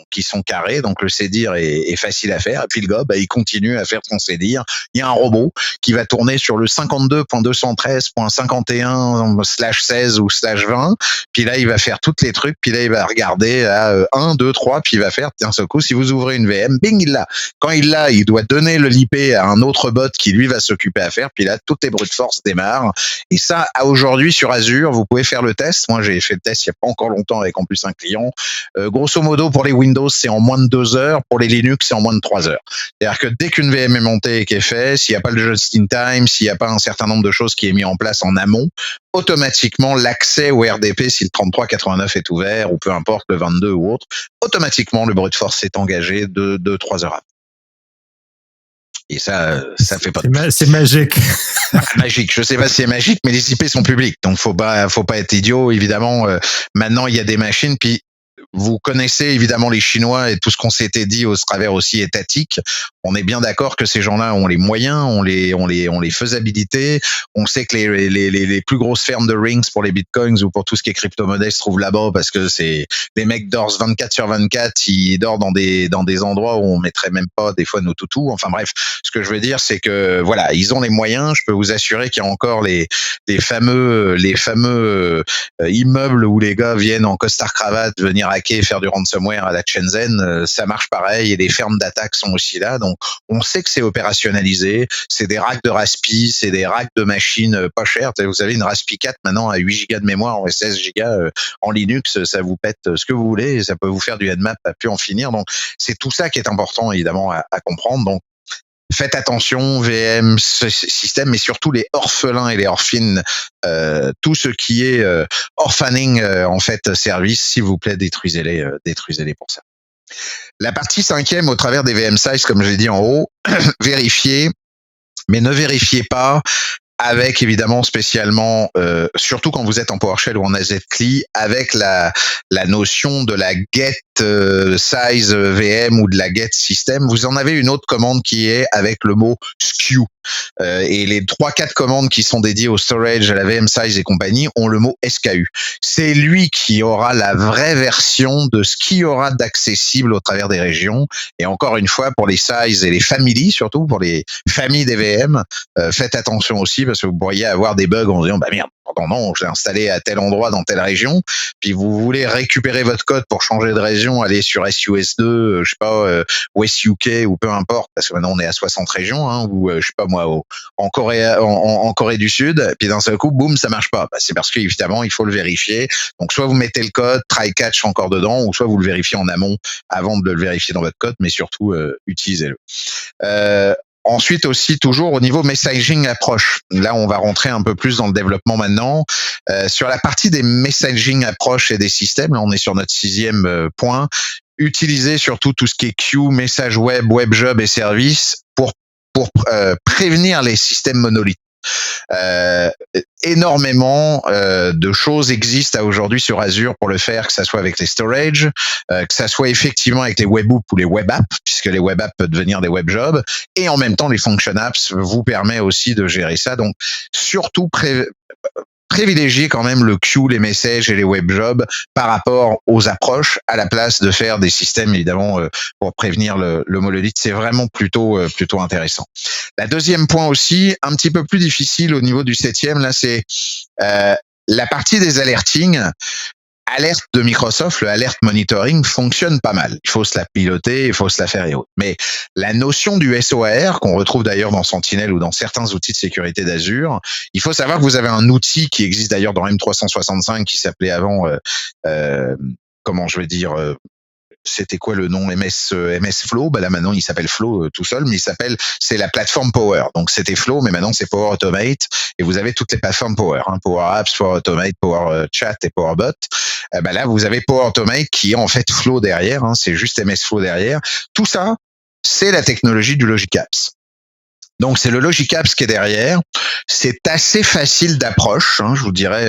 B: carrés, donc le CDIR est facile à faire. Et puis le gars, il continue à faire son CDIR. Il y a un robot qui va tourner sur le 52.213.51/16 ou /20. Puis là, il va faire tous les trucs. Puis là, il va regarder à 1, 2, 3. Puis il va faire, d'un seul coup, si vous ouvrez une VM, bing, il l'a. Quand il l'a, il doit donner le l'IP à un autre bot qui, lui, va s'occuper à faire. Puis là, toutes les brute force démarrent. Et ça, aujourd'hui, sur Azure, vous pouvez faire le test. Moi, j'ai fait le test il n'y a pas encore longtemps avec en plus un client. Grosso modo, pour les Windows, c'est en moins de 2 heures. Pour les Linux, c'est en moins de 3 heures. C'est-à-dire que dès qu'une VM est montée et qu'elle est faite, s'il n'y a pas le just-in-time, s'il n'y a pas un certain nombre de choses qui est mis en place en amont, automatiquement, l'accès au RDP, si le 3389 est ouvert, ou peu importe, le 22 ou autre, automatiquement, le brute force est engagé de 2-3 heures après. Et ça fait pas de...
A: C'est magique.
B: Magique. Je sais pas si c'est magique, mais les IP sont publics. Donc, faut pas être idiot. Évidemment, maintenant, il y a des machines, puis vous connaissez évidemment les Chinois et tout ce qu'on s'était dit au travers aussi étatique. On est bien d'accord que ces gens-là ont les moyens, ont les faisabilités. On sait que les plus grosses fermes de rings pour les bitcoins ou pour tout ce qui est crypto-monnaie se trouvent là-bas parce que c'est les mecs dorment 24/24, ils dorment dans des endroits où on mettrait même pas des fois nos toutous. Enfin bref, ce que je veux dire, c'est que voilà, ils ont les moyens. Je peux vous assurer qu'il y a encore les fameux immeubles où les gars viennent en costard cravate venir hacker et faire du ransomware à la Shenzhen. Ça marche pareil et les fermes d'attaque sont aussi là. Donc on sait que c'est opérationnalisé, c'est des racks de Raspi, c'est des racks de machines pas chères. Vous avez une Raspi 4 maintenant à 8 Go de mémoire ou 16 Go en Linux, ça vous pète ce que vous voulez et ça peut vous faire du Nmap à plus en finir. Donc c'est tout ça qui est important évidemment à comprendre. Donc faites attention, VM, système, mais surtout les orphelins et les orphines, tout ce qui est orphaning en fait service, s'il vous plaît, détruisez-les pour ça. La partie 5e au travers des VM size, comme j'ai dit en haut, vérifiez, mais ne vérifiez pas avec évidemment spécialement, surtout quand vous êtes en PowerShell ou en AZCLI, avec la notion de la get size VM ou de la get system, vous en avez une autre commande qui est avec le mot SKU. Et les 3-4 commandes qui sont dédiées au storage, à la VM size et compagnie ont le mot SKU. C'est lui qui aura la vraie version de ce qu'il y aura d'accessible au travers des régions. Et encore une fois, pour les size et les family, surtout pour les familles des VM, faites attention aussi parce que vous pourriez avoir des bugs en disant bah merde, non, je l'ai installé à tel endroit dans telle région, puis vous voulez récupérer votre code pour changer de région, aller sur SUS2, je sais pas, West UK ou peu importe, parce que maintenant on est à 60 régions, hein, ou je sais pas moi, en Corée du Sud, puis d'un seul coup, boum, ça marche pas. Bah, c'est parce qu'évidemment, il faut le vérifier. Donc soit vous mettez le code, try catch encore dedans, ou soit vous le vérifiez en amont avant de le vérifier dans votre code, mais surtout utilisez-le. Ensuite aussi, toujours au niveau messaging approche. Là, on va rentrer un peu plus dans le développement maintenant. Sur la partie des messaging approche et des systèmes, là, on est sur notre 6e point. Utilisez surtout tout ce qui est queue, message web, web job et services pour prévenir les systèmes monolithes. Énormément de choses existent aujourd'hui sur Azure pour le faire, que ça soit avec les storage, que ça soit effectivement avec les webhooks ou les web apps, puisque les web apps peuvent devenir des web jobs, et en même temps les function apps vous permet aussi de gérer ça. Donc surtout privilégier quand même le queue, les messages et les web jobs par rapport aux approches à la place de faire des systèmes évidemment pour prévenir le monolithe. C'est vraiment plutôt intéressant. La deuxième point aussi, un petit peu plus difficile au niveau du 7e, là c'est la partie des alertings. Alerte de Microsoft, le alert monitoring fonctionne pas mal. Il faut se la piloter, il faut se la faire et autres. Mais la notion du SOAR, qu'on retrouve d'ailleurs dans Sentinel ou dans certains outils de sécurité d'Azure, il faut savoir que vous avez un outil qui existe d'ailleurs dans M365 qui s'appelait avant, comment je vais dire, c'était quoi le nom MS Flow, bah là maintenant il s'appelle Flow tout seul, mais c'est la plateforme Power. Donc c'était Flow, mais maintenant c'est Power Automate et vous avez toutes les plateformes Power, hein, Power Apps, Power Automate, Power Chat et Power Bot. Bah là vous avez Power Automate qui est en fait Flow derrière, hein, c'est juste MS Flow derrière. Tout ça, c'est la technologie du Logic Apps. Donc c'est le Logic Apps qui est derrière. C'est assez facile d'approche, hein, je vous dirais.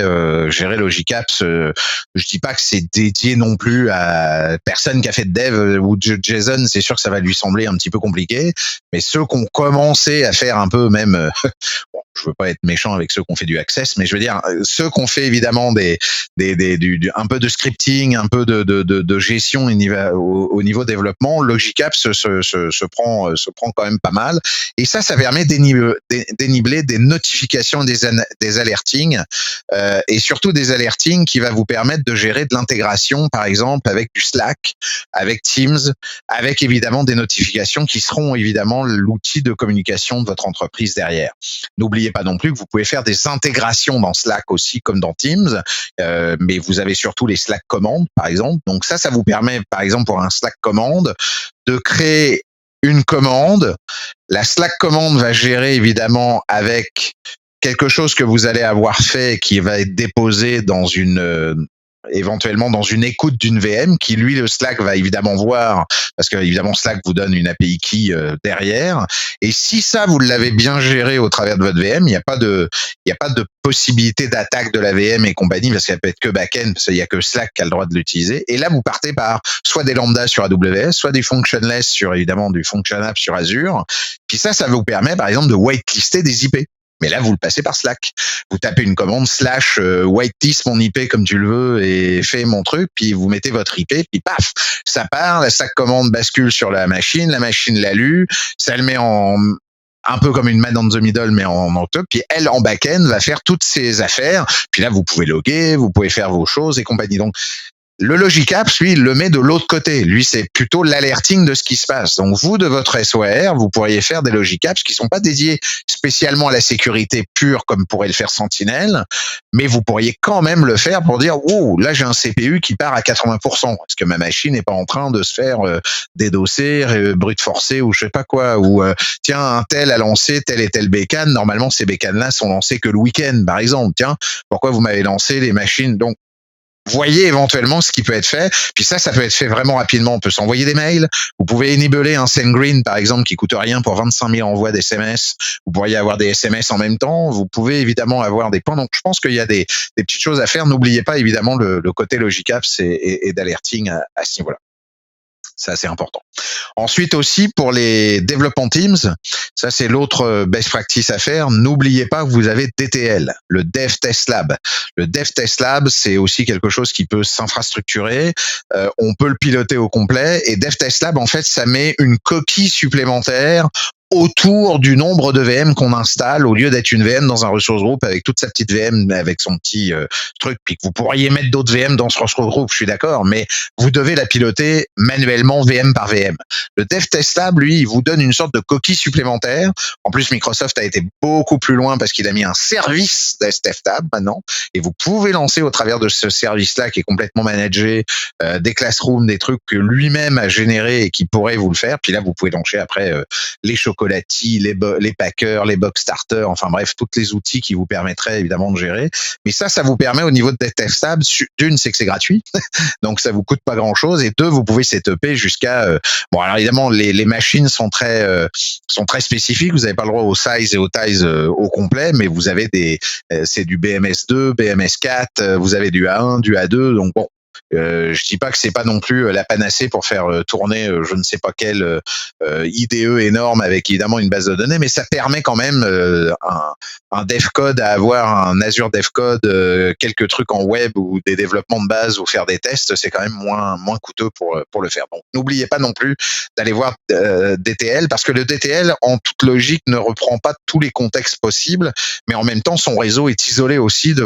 B: Gérer Logic Apps, je dis pas que c'est dédié non plus à personne qui a fait de dev ou de JSON. C'est sûr que ça va lui sembler un petit peu compliqué, mais ceux qui ont commencé à faire un peu même, bon, je veux pas être méchant avec ceux qui ont fait du Access, mais je veux dire ceux qui ont fait évidemment un peu de scripting, un peu de gestion au niveau développement, Logic Apps se prend quand même pas mal. Et ça permet d'énibler des notifications, des alertings, et surtout des alertings qui va vous permettre de gérer de l'intégration, par exemple, avec du Slack, avec Teams, avec évidemment des notifications qui seront évidemment l'outil de communication de votre entreprise derrière. N'oubliez pas non plus que vous pouvez faire des intégrations dans Slack aussi, comme dans Teams, mais vous avez surtout les Slack commandes, par exemple. Donc ça vous permet, par exemple, pour un Slack commande, de créer une commande. La Slack commande va gérer évidemment avec quelque chose que vous allez avoir fait qui va être déposé dans éventuellement dans une écoute d'une VM qui, lui, le Slack va évidemment voir, parce que évidemment Slack vous donne une API key derrière. Et si ça, vous l'avez bien géré au travers de votre VM, il n'y a pas de possibilité d'attaque de la VM et compagnie, parce qu'elle peut être que back-end, parce qu'il n'y a que Slack qui a le droit de l'utiliser. Et là, vous partez par soit des lambdas sur AWS, soit des functionless sur, évidemment, du function app sur Azure. Puis ça vous permet, par exemple, de whitelister des IP. Mais là, vous le passez par Slack. Vous tapez une commande / whitelist mon IP comme tu le veux et fais mon truc, puis vous mettez votre IP, puis paf, ça part, la Slack commande bascule sur la machine l'a lu, ça le met un peu comme une man in the middle, mais en octobre, puis elle, en back-end, va faire toutes ses affaires, puis là, vous pouvez loguer, vous pouvez faire vos choses et compagnie. Donc, le Logic Apps, lui, il le met de l'autre côté. Lui, c'est plutôt l'alerting de ce qui se passe. Donc, vous, de votre SOAR, vous pourriez faire des Logic Apps qui sont pas dédiés spécialement à la sécurité pure comme pourrait le faire Sentinel, mais vous pourriez quand même le faire pour dire, wow, là, j'ai un CPU qui part à 80%. Est-ce que ma machine n'est pas en train de se faire dédosser, brute forcer ou je sais pas quoi, ou tiens, un tel a lancé tel et tel bécane. Normalement, ces bécanes-là sont lancées que le week-end, par exemple. Tiens, pourquoi vous m'avez lancé les machines? Donc, voyez éventuellement ce qui peut être fait. Puis ça peut être fait vraiment rapidement. On peut s'envoyer des mails. Vous pouvez enabler un SendGreen, par exemple, qui coûte rien pour 25 000 envois d'SMS. Vous pourriez avoir des SMS en même temps. Vous pouvez évidemment avoir des points. Donc, je pense qu'il y a des petites choses à faire. N'oubliez pas, évidemment, le côté Logic Apps et d'alerting à ce niveau-là. C'est assez important. Ensuite aussi, pour les développement teams, ça c'est l'autre best practice à faire. N'oubliez pas que vous avez DTL, le Dev Test Lab. Le Dev Test Lab, c'est aussi quelque chose qui peut s'infrastructurer. On peut le piloter au complet. Et Dev Test Lab, en fait, ça met une coquille supplémentaire autour du nombre de VM qu'on installe, au lieu d'être une VM dans un resource group avec toute sa petite VM, avec son petit truc, puis que vous pourriez mettre d'autres VM dans ce resource group, je suis d'accord, mais vous devez la piloter manuellement VM par VM. Le Dev Test Lab, lui, il vous donne une sorte de coquille supplémentaire. En plus, Microsoft a été beaucoup plus loin parce qu'il a mis un service Dev Test Lab maintenant, et vous pouvez lancer au travers de ce service-là qui est complètement managé, des classrooms, des trucs que lui-même a générés et qui pourrait vous le faire. Puis là, vous pouvez lancer après les chocolatiers, les packers, les box starters, enfin bref, tous les outils qui vous permettraient évidemment de gérer. Mais ça vous permet au niveau de Dev Lab, d'une, c'est que c'est gratuit, donc ça vous coûte pas grand-chose, et deux, vous pouvez setuper jusqu'à bon, alors évidemment les machines sont très spécifiques, vous n'avez pas le droit au size et au ties au complet, mais vous avez c'est du BMS2, BMS4, vous avez du A1, du A2, donc bon. Je dis pas que c'est pas non plus la panacée pour faire tourner je ne sais pas quel IDE énorme avec évidemment une base de données, mais ça permet quand même un dev code à avoir, un Azure dev code, quelques trucs en web ou des développements de base ou faire des tests, c'est quand même moins coûteux pour le faire. Donc n'oubliez pas non plus d'aller voir DTL, parce que le DTL en toute logique ne reprend pas tous les contextes possibles, mais en même temps son réseau est isolé aussi de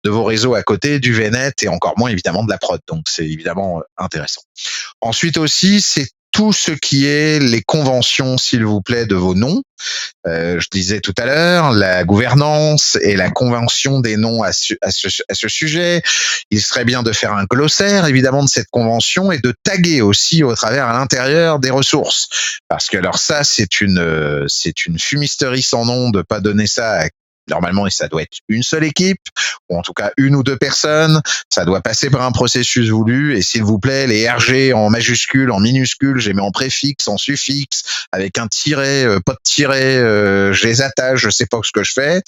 B: vos réseaux à côté, du VNet et encore moins évidemment de la prod, donc c'est évidemment intéressant. Ensuite aussi, c'est tout ce qui est les conventions, s'il vous plaît, de vos noms. Je disais tout à l'heure, la gouvernance et la convention des noms à ce sujet. Il serait bien de faire un glossaire, évidemment, de cette convention et de taguer aussi au travers à l'intérieur des ressources. Parce que alors ça, c'est une fumisterie sans nom de pas donner ça à normalement, ça doit être une seule équipe, ou en tout cas une ou deux personnes. Ça doit passer par un processus voulu. Et s'il vous plaît, les RG en majuscule, en minuscule, je les mets en préfixe, en suffixe, avec un tiret, pas de tiret, je les attache, je sais pas ce que je fais.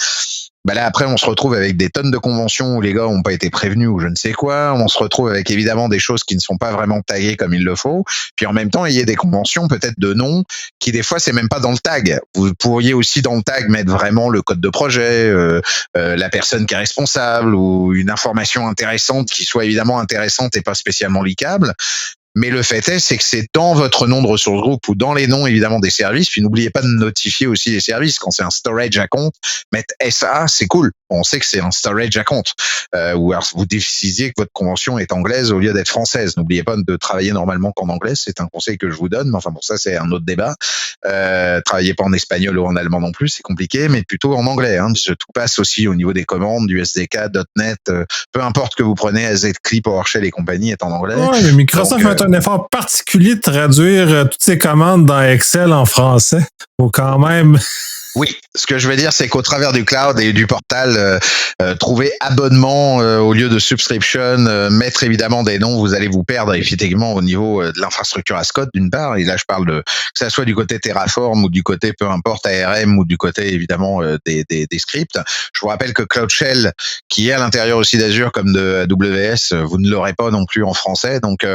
B: Bah là, après, on se retrouve avec des tonnes de conventions où les gars ont pas été prévenus ou je ne sais quoi. On se retrouve avec évidemment des choses qui ne sont pas vraiment taguées comme il le faut. Puis en même temps, il y a des conventions peut-être de noms qui des fois c'est même pas dans le tag. Vous pourriez aussi dans le tag mettre vraiment le code de projet, la personne qui est responsable ou une information intéressante qui soit évidemment intéressante et pas spécialement leakable. Mais le fait est, c'est que c'est dans votre nom de ressource group ou dans les noms, évidemment, des services. Puis n'oubliez pas de notifier aussi les services. Quand c'est un storage à compte, mettre SA, c'est cool. On sait que c'est un storage à compte. Ou alors vous décisiez que votre convention est anglaise au lieu d'être française. N'oubliez pas de travailler normalement qu'en anglais. C'est un conseil que je vous donne. Mais enfin, bon, ça, c'est un autre débat. Travaillez pas en espagnol ou en allemand non plus. C'est compliqué, mais plutôt en anglais. Hein. Tout passe aussi au niveau des commandes, du SDK, .NET, peu importe que vous prenez, AZClip, PowerShell et compagnie est en anglais.
A: Ouais, mais Microsoft fait un effort particulier de traduire toutes ces commandes dans Excel en français. Faut quand même.
B: Oui, ce que je veux dire, c'est qu'au travers du cloud et du portal, trouver abonnement au lieu de subscription, mettre évidemment des noms, vous allez vous perdre effectivement au niveau de l'infrastructure as code d'une part. Et là, je parle que ça soit du côté Terraform ou du côté peu importe ARM ou du côté évidemment des scripts. Je vous rappelle que Cloud Shell, qui est à l'intérieur aussi d'Azure comme de AWS, vous ne l'aurez pas non plus en français. Donc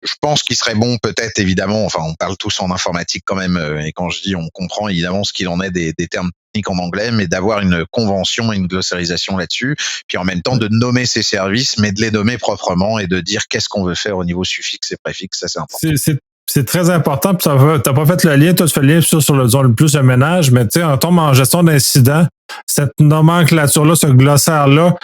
B: je pense qu'il serait bon peut-être évidemment, enfin on parle tous en informatique quand même, et quand je dis on comprend évidemment ce qu'il en est des termes techniques en anglais, mais d'avoir une convention et une glossarisation là-dessus, puis en même temps de nommer ces services, mais de les nommer proprement et de dire qu'est-ce qu'on veut faire au niveau suffixe et préfixe, ça c'est important.
A: C'est très important, puis t'as pas fait le lien, toi tu fais le lien sur le plus le ménage, mais tu sais, on tombe en gestion d'incidents, cette nomenclature-là, ce glossaire-là,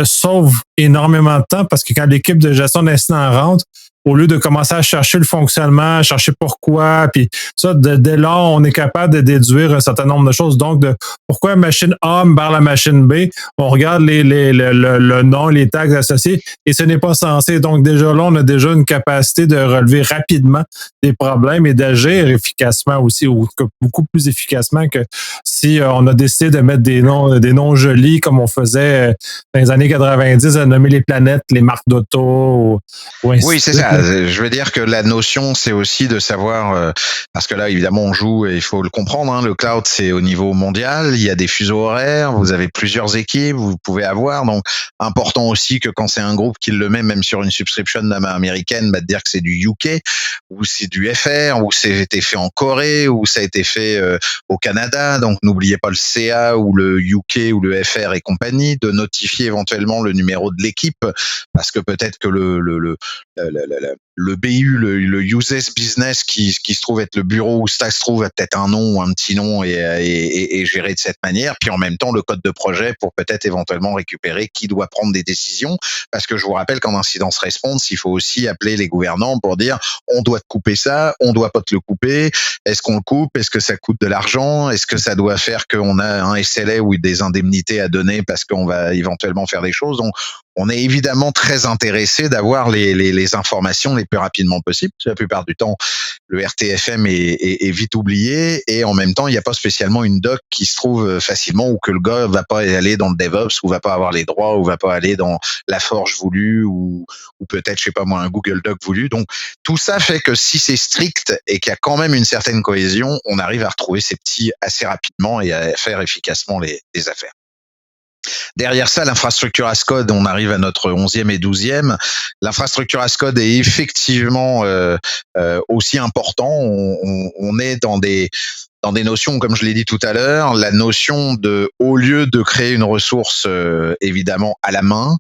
A: sauve énormément de temps parce que quand l'équipe de gestion d'incidents rentre, au lieu de commencer à chercher le fonctionnement, à chercher pourquoi, puis ça, dès lors, on est capable de déduire un certain nombre de choses. Donc, pourquoi machine A vers la machine B, on regarde le nom, les tags associés, et ce n'est pas censé. Donc, déjà là, on a déjà une capacité de relever rapidement des problèmes et d'agir efficacement aussi, ou beaucoup plus efficacement que si on a décidé de mettre des noms jolis, comme on faisait dans les années 90, à nommer les planètes, les marques d'auto, ou ainsi.
B: Oui, c'est ça. je veux dire que la notion, c'est aussi de savoir, parce que là, évidemment, on joue et il faut le comprendre. Hein, le cloud, c'est au niveau mondial. Il y a des fuseaux horaires. Vous avez plusieurs équipes. Vous pouvez avoir. Donc, important aussi que quand c'est un groupe qui le met, même sur une subscription américaine, de dire que c'est du UK ou c'est du FR ou c'est été fait en Corée ou ça a été fait au Canada. Donc, n'oubliez pas le CA ou le UK ou le FR et compagnie, de notifier éventuellement le numéro de l'équipe, parce que peut-être que le BU, le uses business qui se trouve être le bureau où ça se trouve a peut-être un nom ou un petit nom et géré de cette manière. Puis en même temps, le code de projet pour peut-être éventuellement récupérer qui doit prendre des décisions. Parce que je vous rappelle qu'en incidence response, il faut aussi appeler les gouvernants pour dire on doit te couper ça, on doit pas te le couper. Est-ce qu'on le coupe? Est-ce que ça coûte de l'argent? Est-ce que ça doit faire qu'on a un SLA ou des indemnités à donner parce qu'on va éventuellement faire des choses? Donc, on est évidemment très intéressé d'avoir les informations les plus rapidement possible. La plupart du temps, le RTFM est vite oublié et en même temps, il n'y a pas spécialement une doc qui se trouve facilement ou que le gars va pas aller dans le DevOps ou va pas avoir les droits ou va pas aller dans la forge voulue ou peut-être, je sais pas moi, un Google Doc voulu. Donc, tout ça fait que si c'est strict et qu'il y a quand même une certaine cohésion, on arrive à retrouver ces petits assez rapidement et à faire efficacement les affaires. Derrière ça, l'infrastructure as code, on arrive à notre 11e et 12e. L'infrastructure as code est effectivement aussi important. On est dans des notions, comme je l'ai dit tout à l'heure, la notion de, au lieu de créer une ressource évidemment à la main,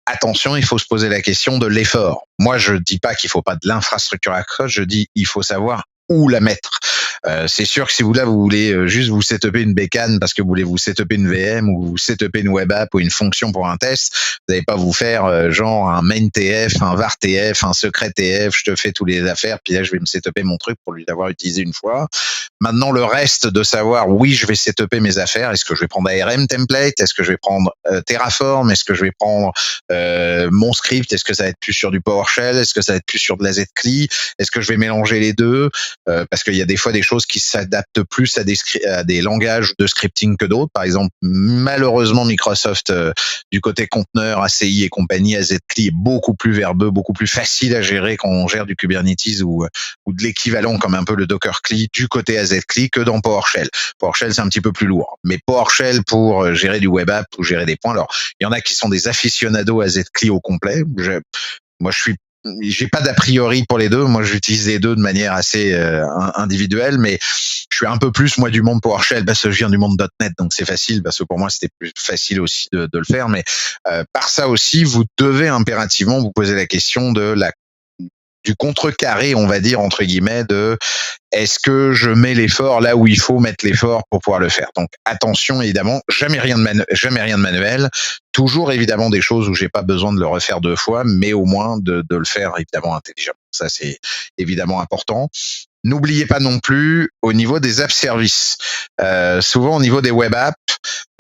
B: attention, il faut se poser la question de l'effort. Moi, je dis pas qu'il faut pas de l'infrastructure as code, je dis il faut savoir où la mettre. C'est sûr que si vous voulez juste vous setuper une bécane parce que vous voulez vous setuper une VM ou vous setuper une web app ou une fonction pour un test, vous n'allez pas vous faire genre un main TF, un var TF, un secret TF, je te fais toutes les affaires, puis là je vais me setuper mon truc pour lui l'avoir utilisé une fois. Maintenant, le reste de savoir, oui, je vais setuper mes affaires, est-ce que je vais prendre ARM template, est-ce que je vais prendre Terraform, est-ce que je vais prendre mon script, est-ce que ça va être plus sur du PowerShell, est-ce que ça va être plus sur de la ZCLI, est-ce que je vais mélanger les deux, parce qu'il y a des fois des choses qui s'adaptent plus à des langages de scripting que d'autres. Par exemple, malheureusement, Microsoft, du côté conteneur, ACI et compagnie, AZCLI est beaucoup plus verbeux, beaucoup plus facile à gérer quand on gère du Kubernetes ou de l'équivalent comme un peu le Docker CLI du côté AZCLI que dans PowerShell. PowerShell, c'est un petit peu plus lourd. Mais PowerShell pour gérer du web app ou gérer des points, alors, il y en a qui sont des aficionados AZCLI au complet. Moi, j'ai pas d'a priori pour les deux. Moi, j'utilise les deux de manière assez individuelle, mais je suis un peu plus moi du monde PowerShell parce que je viens du monde .NET, donc c'est facile parce que pour moi c'était plus facile aussi de le faire. Mais par ça aussi, vous devez impérativement vous poser la question du contrecarré, on va dire entre guillemets, de est-ce que je mets l'effort là où il faut mettre l'effort pour pouvoir le faire. Donc attention évidemment, jamais rien de manuel, toujours évidemment des choses où j'ai pas besoin de le refaire deux fois, mais au moins de le faire évidemment intelligemment. Ça c'est évidemment important. N'oubliez pas non plus au niveau des app services. Souvent au niveau des web apps,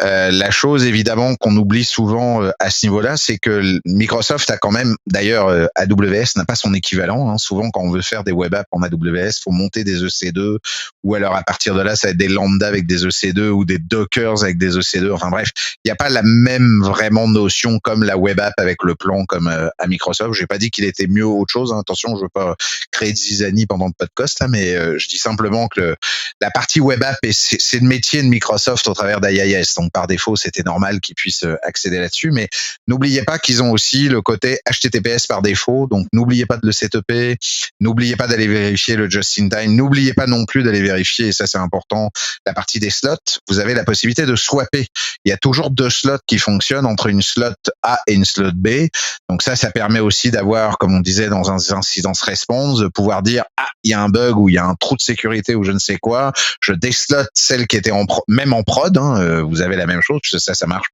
B: la chose évidemment qu'on oublie souvent à ce niveau-là, c'est que Microsoft a quand même, d'ailleurs AWS n'a pas son équivalent. Hein. Souvent quand on veut faire des web apps en AWS, faut monter des EC2 ou alors à partir de là, ça va être des lambda avec des EC2 ou des dockers avec des EC2. Enfin bref, il n'y a pas la même vraiment notion comme la web app avec le plan comme à Microsoft. J'ai pas dit qu'il était mieux ou autre chose. Hein. Attention, je veux pas créer de zizanie pendant le podcast là, mais je dis simplement que la partie web app, c'est le métier de Microsoft au travers d'IIS. Donc, par défaut, c'était normal qu'ils puissent accéder là-dessus. Mais n'oubliez pas qu'ils ont aussi le côté HTTPS par défaut. Donc, n'oubliez pas de le setuper. N'oubliez pas d'aller vérifier le just-in-time. N'oubliez pas non plus d'aller vérifier, et ça, c'est important, la partie des slots. Vous avez la possibilité de swapper. Il y a toujours deux slots qui fonctionnent entre une slot A et une slot B. Donc, ça permet aussi d'avoir, comme on disait dans un incidence response, de pouvoir dire, il y a un bug ou il y a un trou de sécurité ou je ne sais quoi. Je déslot celle qui était même en prod. Hein, vous avez la même chose. Ça marche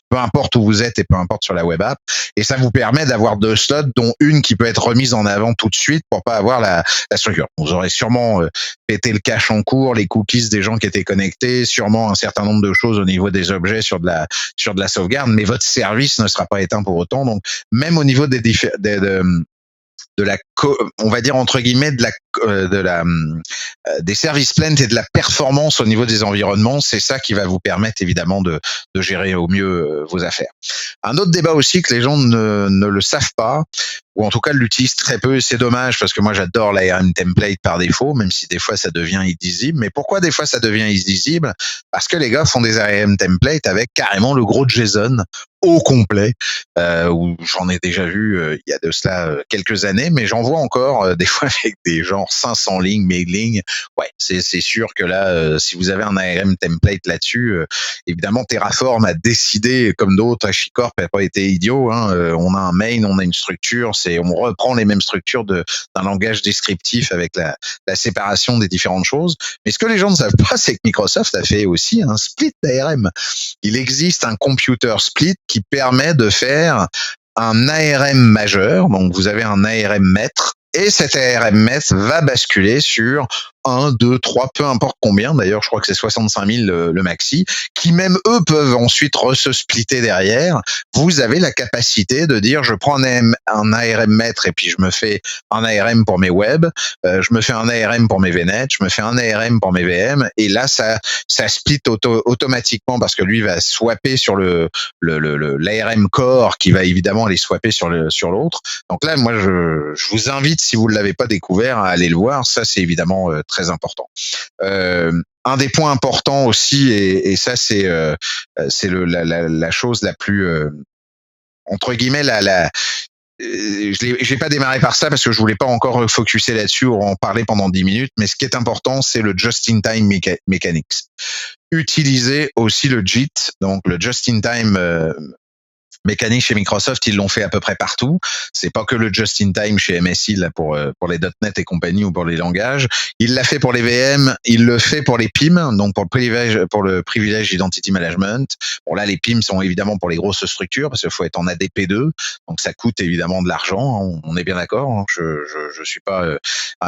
B: peu importe où vous êtes et peu importe sur la web app. Et ça vous permet d'avoir deux slots, dont une qui peut être remise en avant tout de suite pour pas avoir la structure. Vous aurez sûrement pété le cache en cours, les cookies des gens qui étaient connectés, sûrement un certain nombre de choses au niveau des objets sur de la sauvegarde, mais votre service ne sera pas éteint pour autant. Donc, même au niveau on va dire entre guillemets de la des services plaints et de la performance au niveau des environnements. C'est ça qui va vous permettre évidemment de gérer au mieux vos affaires. Un autre débat aussi que les gens ne le savent pas, ou en tout cas l'utilisent très peu, et c'est dommage parce que moi j'adore l'ARM template par défaut, même si des fois ça devient illisible. Mais pourquoi des fois ça devient illisible? Parce que les gars font des ARM templates avec carrément le gros JSON au complet, où j'en ai déjà vu il y a de cela quelques années, mais j'en vois encore des fois avec des genre 500 lignes, 1000 lignes. Ouais, c'est sûr que là, si vous avez un ARM template là-dessus, évidemment Terraform a décidé, comme d'autres, HashiCorp n'a pas été idiot, hein, on a un main, on a une structure, on reprend les mêmes structures d'un langage descriptif avec la séparation des différentes choses. Mais ce que les gens ne savent pas, c'est que Microsoft a fait aussi un split d'ARM. Il existe un computer split qui permet de faire un ARM majeur. Donc, vous avez un ARM maître et cet ARM maître va basculer sur 1, 2, 3, peu importe combien. D'ailleurs, je crois que c'est 65 000 le maxi, qui même eux peuvent ensuite se splitter derrière. Vous avez la capacité de dire, je prends un ARM maître et puis je me fais un ARM pour mes web, je me fais un ARM pour mes VNet, je me fais un ARM pour mes VM, et là, ça split automatiquement parce que lui va swapper sur l'ARM core qui va évidemment aller swapper sur l'autre. Donc là, moi, je vous invite, si vous ne l'avez pas découvert, à aller le voir. Ça, c'est évidemment très important. Un des points importants aussi, et ça c'est la chose la plus entre guillemets j'ai pas démarré par ça parce que je voulais pas encore focuser là-dessus ou en parler pendant 10 minutes, mais ce qui est important, c'est le just-in-time mechanics. Utilisez aussi le JIT, donc le just-in-time mécanique chez Microsoft, ils l'ont fait à peu près partout. C'est pas que le just-in-time chez MSI là pour les .NET et compagnie ou pour les langages. Il l'a fait pour les VM, il le fait pour les PIM, donc pour le privilège Identity Management. Bon là, les PIM sont évidemment pour les grosses structures parce qu'il faut être en ADP2, donc ça coûte évidemment de l'argent. On est bien d'accord. Hein. Je suis pas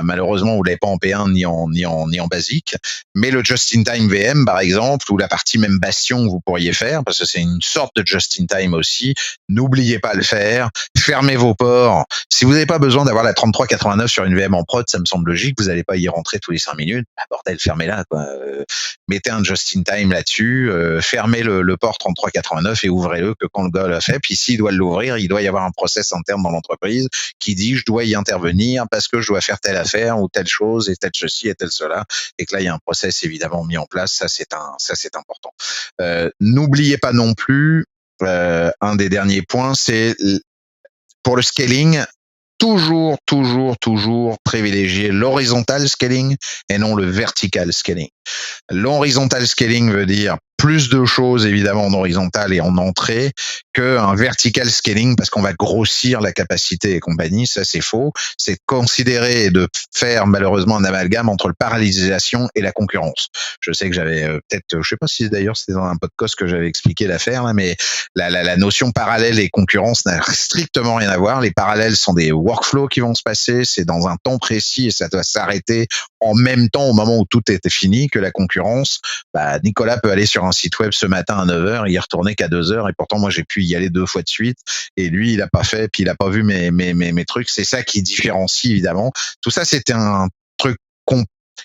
B: malheureusement vous l'avez pas en P1 ni en basique, mais le just-in-time VM par exemple ou la partie même Bastion que vous pourriez faire parce que c'est une sorte de just-in-time aussi. N'oubliez pas le faire. Fermez vos ports. Si vous n'avez pas besoin d'avoir la 3389 sur une VM en prod, ça me semble logique. Vous n'allez pas y rentrer tous les 5 minutes. Ah, bordel, fermez-la, quoi. Mettez un just-in-time là-dessus. Fermez le port 3389 et ouvrez-le que quand le gars l'a fait. Puis s'il doit l'ouvrir, il doit y avoir un process interne dans l'entreprise qui dit je dois y intervenir parce que je dois faire telle affaire ou telle chose et telle ceci et telle cela. Et que là, il y a un process évidemment mis en place. Ça, c'est important. N'oubliez pas non plus un des derniers points, c'est pour le scaling, toujours privilégier l'horizontal scaling et non le vertical scaling. L'horizontal scaling veut dire plus de choses évidemment en horizontal et en entrée qu'un vertical scaling parce qu'on va grossir la capacité et compagnie. Ça, c'est faux. C'est de considérer et de faire malheureusement un amalgame entre le parallélisation et la concurrence. Je sais que j'avais peut-être, je sais pas si d'ailleurs c'était dans un podcast que j'avais expliqué l'affaire là, mais la notion parallèle et concurrence n'a strictement rien à voir. Les parallèles sont des workflows qui vont se passer, c'est dans un temps précis et ça doit s'arrêter en même temps au moment où tout était fini. Que la concurrence, Nicolas peut aller sur un site web ce matin à 9h, il y retournait qu'à 2h et pourtant moi j'ai pu y aller 2 fois de suite et lui il a pas fait puis il a pas vu mes trucs. C'est ça qui différencie évidemment. Tout ça c'était un truc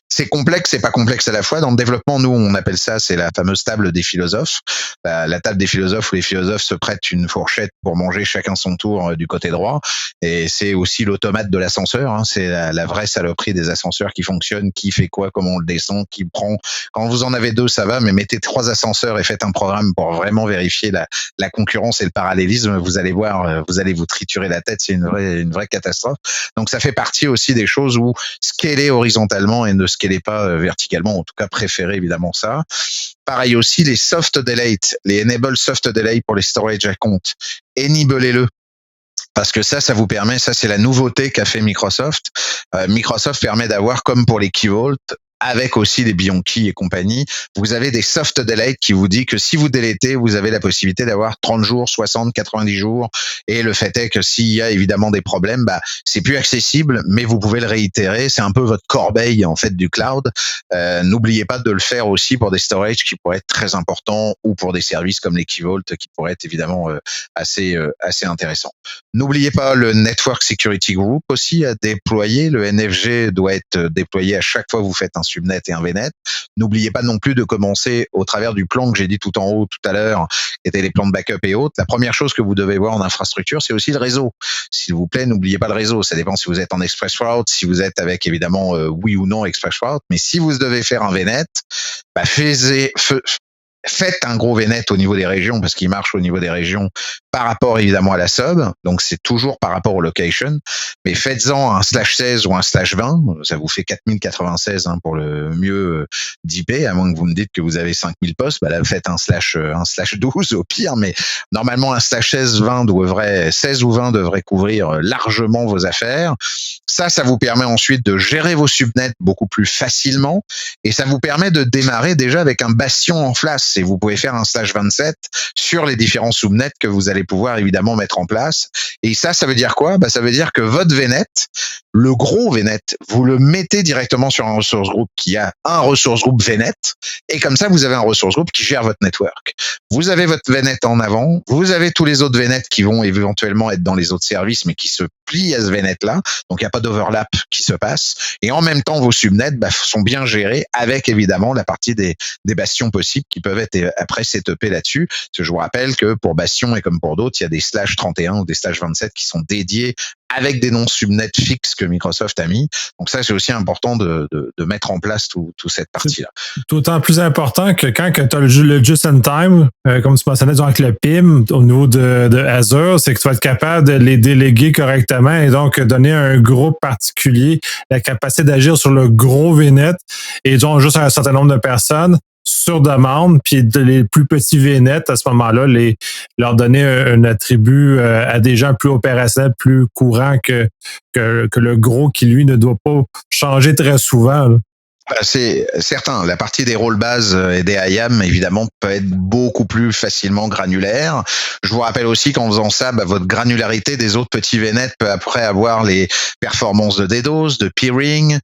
B: c'est complexe, c'est pas complexe à la fois. Dans le développement, nous, on appelle ça, c'est la fameuse table des philosophes. La table des philosophes où les philosophes se prêtent une fourchette pour manger chacun son tour du côté droit. Et c'est aussi l'automate de l'ascenseur. Hein. C'est la vraie saloperie des ascenseurs qui fonctionnent, qui fait quoi, comment on le descend, qui prend. Quand vous en avez 2, ça va, mais mettez 3 ascenseurs et faites un programme pour vraiment vérifier la concurrence et le parallélisme. Vous allez voir, vous allez vous triturer la tête. C'est une vraie catastrophe. Donc, ça fait partie aussi des choses où scaler horizontalement et ne scalez pas verticalement, en tout cas préférez évidemment ça. Pareil aussi, les soft delete, les enable soft delay pour les storage accounts, enable-le. Parce que ça vous permet, ça c'est la nouveauté qu'a fait Microsoft. Microsoft permet d'avoir, comme pour les Key Vault, avec aussi des Bianchi et compagnie, vous avez des soft delete qui vous dit que si vous délétez, vous avez la possibilité d'avoir 30 jours, 60, 90 jours. Et le fait est que s'il y a évidemment des problèmes, c'est plus accessible, mais vous pouvez le réitérer. C'est un peu votre corbeille, en fait, du cloud. N'oubliez pas de le faire aussi pour des storage qui pourraient être très importants ou pour des services comme les Key Vault qui pourraient être évidemment assez intéressants. N'oubliez pas le Network Security Group aussi à déployer. Le NFG doit être déployé à chaque fois que vous faites un subnet et un VNet. N'oubliez pas non plus de commencer au travers du plan que j'ai dit tout en haut tout à l'heure, qui était les plans de backup et autres. La première chose que vous devez voir en infrastructure, c'est aussi le réseau. S'il vous plaît, n'oubliez pas le réseau. Ça dépend si vous êtes en Express Route, si vous êtes avec évidemment oui ou non Express Route. Mais si vous devez faire un VNet, faites un gros VNet au niveau des régions parce qu'il marche au niveau des régions par rapport évidemment à la sub. Donc c'est toujours par rapport au location. Mais faites-en un /16 ou un /20. Ça vous fait 4096 pour le mieux d'IP, à moins que vous me dites que vous avez 5000 postes. Là, faites un /12 au pire. Mais normalement, un /16 16 ou 20 devrait couvrir largement vos affaires. Ça vous permet ensuite de gérer vos subnets beaucoup plus facilement. Et ça vous permet de démarrer déjà avec un bastion en place. Et vous pouvez faire un /27 sur les différents subnets que vous allez pouvoir évidemment mettre en place. Et ça veut dire quoi? Ça veut dire que votre VNet, le gros VNet, vous le mettez directement sur un resource group qui a un resource group VNet. Et comme ça, vous avez un resource group qui gère votre network. Vous avez votre VNet en avant. Vous avez tous les autres VNet qui vont éventuellement être dans les autres services, mais qui se plient à ce VNet-là. Donc, il n'y a pas d'overlap qui se passe. Et en même temps, vos subnets sont bien gérés avec évidemment la partie des bastions possibles qui peuvent être après setupés là-dessus. Parce que je vous rappelle que pour Bastion et comme pour d'autres, il y a des /31 ou des /27 qui sont dédiés avec des noms subnets fixes que Microsoft a mis. Donc ça, c'est aussi important de mettre en place toute cette partie-là.
A: D'autant plus important que quand tu as le just in time, comme tu mentionnais avec le PIM au niveau de Azure, c'est que tu vas être capable de les déléguer correctement et donc donner à un groupe particulier la capacité d'agir sur le gros VNet et donc juste un certain nombre de personnes sur demande, puis les plus petits VNet, à ce moment-là, leur donner un attribut à des gens plus opérationnels, plus courants que le gros qui, lui, ne doit pas changer très souvent, là.
B: C'est certain. La partie des rôles bases et des IAM, évidemment, peut être beaucoup plus facilement granulaire. Je vous rappelle aussi qu'en faisant ça, votre granularité des autres petits VNet peut après avoir les performances de DDoS, de peering,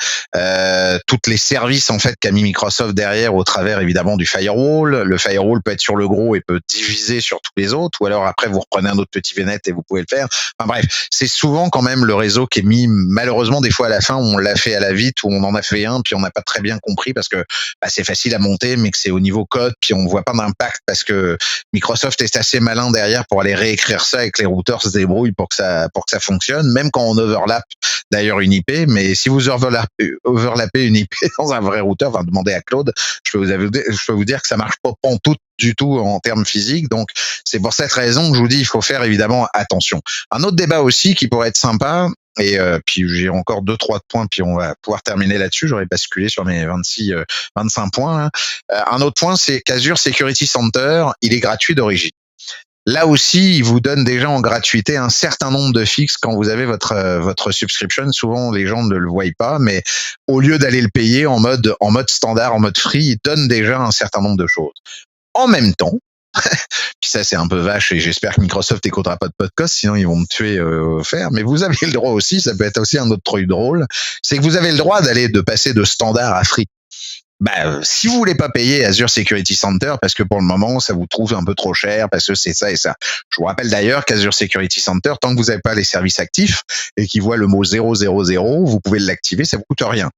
B: toutes les services en fait qu'a mis Microsoft derrière au travers évidemment du firewall. Le firewall peut être sur le gros et peut diviser sur tous les autres, ou alors après vous reprenez un autre petit VNet et vous pouvez le faire. Enfin bref, c'est souvent quand même le réseau qui est mis, malheureusement des fois à la fin on l'a fait à la vite ou on en a fait un puis on n'a pas très bien compris parce que c'est facile à monter mais que c'est au niveau code puis on voit pas d'impact parce que Microsoft est assez malin derrière pour aller réécrire ça et que les routeurs se débrouillent pour que ça fonctionne, même quand on overlap d'ailleurs une IP. Mais si vous overlappez une IP dans un vrai routeur, demandez à Claude, je peux vous dire que ça marche pas pantoute du tout en termes physiques. Donc c'est pour cette raison que je vous dis il faut faire évidemment attention. Un autre débat aussi qui pourrait être sympa, et puis j'ai encore 2-3 points, puis on va pouvoir terminer là-dessus. J'aurais basculé sur mes 25 points. Un autre point, c'est qu'Azure Security Center, il est gratuit d'origine. Là aussi, il vous donne déjà en gratuité un certain nombre de fixes quand vous avez votre subscription. Souvent, les gens ne le voient pas, mais au lieu d'aller le payer en mode standard, en mode free, il donne déjà un certain nombre de choses. En même temps, puis ça c'est un peu vache et j'espère que Microsoft n'écoutera pas de podcast, sinon ils vont me tuer faire. Mais vous avez le droit aussi, ça peut être aussi un autre truc drôle, c'est que vous avez le droit de passer de standard à free. Si vous voulez pas payer Azure Security Center parce que pour le moment ça vous trouve un peu trop cher parce que c'est ça et ça. Je vous rappelle d'ailleurs qu'Azure Security Center, tant que vous n'avez pas les services actifs et qu'ils voient le mot 000, vous pouvez l'activer, ça vous coûte rien.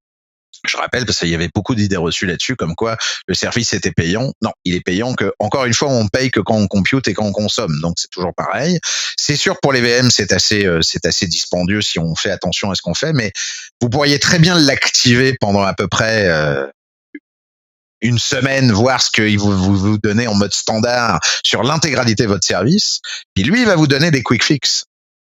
B: Je rappelle, parce qu'il y avait beaucoup d'idées reçues là-dessus, comme quoi le service était payant. Non, il est payant que, encore une fois, on paye que quand on compute et quand on consomme. Donc, c'est toujours pareil. C'est sûr, pour les VM, c'est assez dispendieux si on fait attention à ce qu'on fait, mais vous pourriez très bien l'activer pendant à peu près, une semaine, voir ce qu'il vous donnez en mode standard sur l'intégralité de votre service. Puis lui, il va vous donner des quick fix.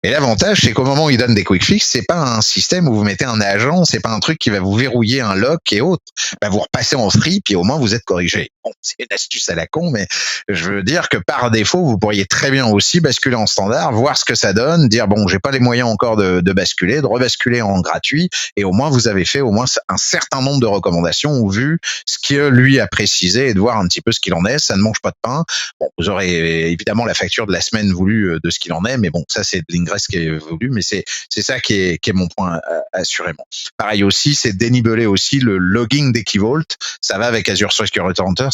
B: Et l'avantage, c'est qu'au moment où ils donnent des quick fix, c'est pas un système où vous mettez un agent, c'est pas un truc qui va vous verrouiller un lock et autres. Bah, vous repassez en free, puis au moins vous êtes corrigé. Bon, c'est une astuce à la con, mais je veux dire que par défaut, vous pourriez très bien aussi basculer en standard, voir ce que ça donne, dire bon, j'ai pas les moyens encore de basculer, de rebasculer en gratuit, et au moins vous avez fait au moins un certain nombre de recommandations ou vu ce que lui a précisé et de voir un petit peu ce qu'il en est. Ça ne mange pas de pain. Bon, vous aurez évidemment la facture de la semaine voulue de ce qu'il en est, mais bon, ça c'est de l'ingress qui est voulu, mais c'est ça qui est mon point assurément. Pareil aussi, c'est déniveler aussi le logging des Key Vault. Ça va avec Azure Security Center.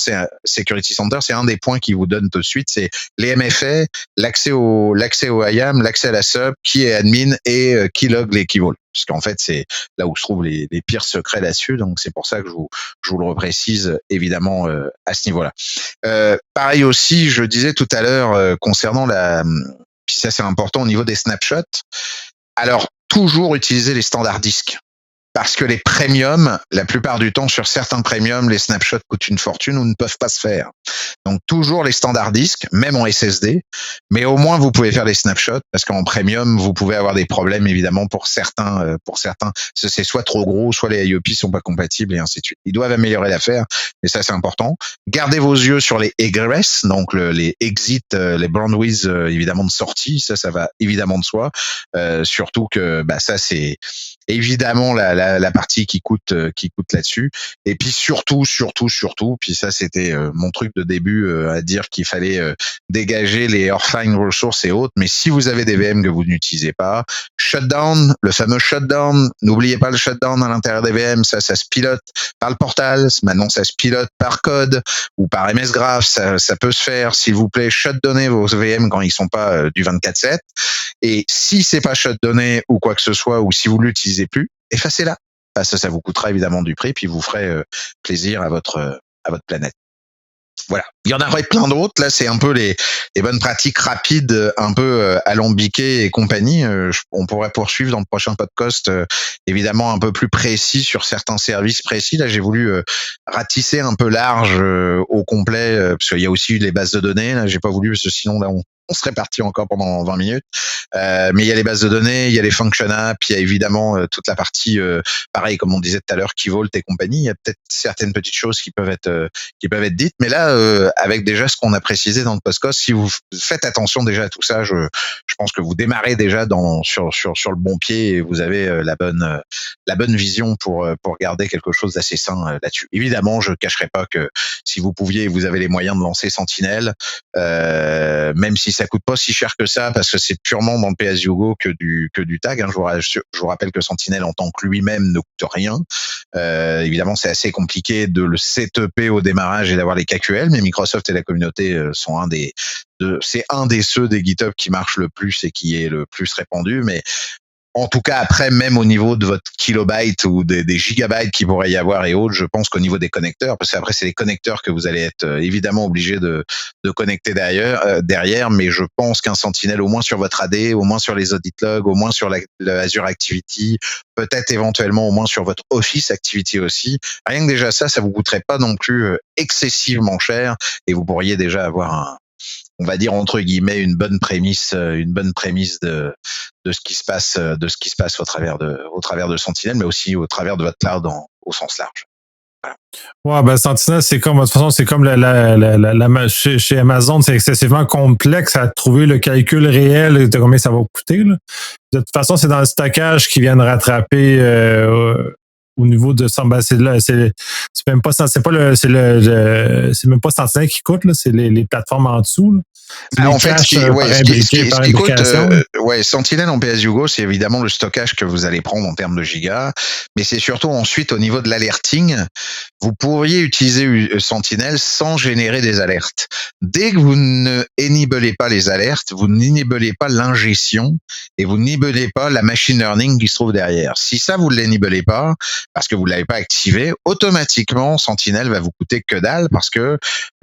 B: Security Center, c'est un des points qui vous donne tout de suite, c'est les MFA, l'accès au IAM, l'accès à la sub, qui est admin et qui log les Key Vault. Puisqu'en fait, c'est là où se trouvent les pires secrets là-dessus. Donc, c'est pour ça que je vous le reprécise, évidemment, à ce niveau-là. Pareil aussi, je disais tout à l'heure, concernant puis ça, c'est important au niveau des snapshots. Alors, toujours utiliser les standards disques. Parce que les premiums, la plupart du temps, sur certains premiums, les snapshots coûtent une fortune ou ne peuvent pas se faire. Donc, toujours les standards disques, même en SSD. Mais au moins, vous pouvez faire les snapshots parce qu'en premium, vous pouvez avoir des problèmes, évidemment, pour certains. C'est soit trop gros, soit les IOP sont pas compatibles et ainsi de suite. Ils doivent améliorer l'affaire, mais ça, c'est important. Gardez vos yeux sur les egress, donc les exit, les bandwidth, évidemment, de sortie. Ça va évidemment de soi. Surtout que, ça, c'est évidemment la partie qui coûte là-dessus. Et puis surtout, puis ça c'était mon truc de début à dire qu'il fallait dégager les Orphan Resources et autres. Mais si vous avez des VM que vous n'utilisez pas, shutdown, le fameux shutdown. N'oubliez pas le shutdown à l'intérieur des VM. Ça se pilote par le portal. Maintenant, ça se pilote par code ou par MSGraph. Ça peut se faire. S'il vous plaît, shutdownez vos VM quand ils sont pas du 24/7. Et si c'est pas shutdowné ou quoi que ce soit, ou si vous l'utilisez plus, effacez-la. Ça vous coûtera évidemment du prix, puis vous ferez plaisir à votre planète. Voilà. Il y en aurait plein d'autres. Là, c'est un peu les bonnes pratiques rapides, un peu alambiquées et compagnie. On pourrait poursuivre dans le prochain podcast, évidemment un peu plus précis sur certains services précis. Là, j'ai voulu ratisser un peu large au complet, parce qu'il y a aussi les bases de données. Là, j'ai pas voulu, parce que sinon là, on serait parti encore pendant 20 minutes. Mais il y a les bases de données, il y a les function apps, il y a évidemment toute la partie, pareil, comme on disait tout à l'heure, Key Vault et compagnie. Il y a peut-être certaines petites choses qui peuvent être dites. Mais là, avec déjà ce qu'on a précisé dans le podcast, si vous faites attention déjà à tout ça, je pense que vous démarrez déjà sur le bon pied et vous avez la bonne vision pour garder quelque chose d'assez sain là-dessus. Évidemment, je cacherai pas que si vous pouviez, vous avez les moyens de lancer Sentinel, même si ça coûte pas si cher que ça, parce que c'est purement dans le pay-as-you-go que du tag. Je vous rappelle que Sentinel en tant que lui-même ne coûte rien. Évidemment, c'est assez compliqué de le setuper au démarrage et d'avoir les KQL, mais Microsoft et la communauté sont c'est un des ceux des GitHub qui marche le plus et qui est le plus répandu. Mais en tout cas, après, même au niveau de votre kilobyte ou des gigabytes qu'il pourrait y avoir et autres, je pense qu'au niveau des connecteurs, parce qu'après, c'est les connecteurs que vous allez être évidemment obligé de connecter derrière, mais je pense qu'un Sentinel, au moins sur votre AD, au moins sur les audit logs, au moins sur le Azure Activity, peut-être éventuellement au moins sur votre Office Activity aussi, rien que déjà ça vous coûterait pas non plus excessivement cher et vous pourriez déjà avoir on va dire entre guillemets une bonne prémisse de ce qui se passe au travers de Sentinel, mais aussi au travers de votre cloud au sens large.
A: Voilà. Ouais, Sentinel, c'est comme, de toute façon, c'est comme chez Amazon, c'est excessivement complexe à trouver le calcul réel de combien ça va coûter, là. De toute façon, c'est dans le stockage qui vient de rattraper au niveau de ça. C'est même pas Sentinel qui coûte, là, c'est les plateformes en dessous, là.
B: En fait, ce qui coûte, Sentinel en pay-as-you-go, c'est évidemment le stockage que vous allez prendre en termes de gigas, mais c'est surtout ensuite au niveau de l'alerting, vous pourriez utiliser Sentinel sans générer des alertes. Dès que vous ne enablez pas les alertes, vous n'enablez pas l'ingestion et vous n'enablez pas la machine learning qui se trouve derrière. Si ça, vous ne l'enablez pas, parce que vous ne l'avez pas activé, automatiquement, Sentinel va vous coûter que dalle parce que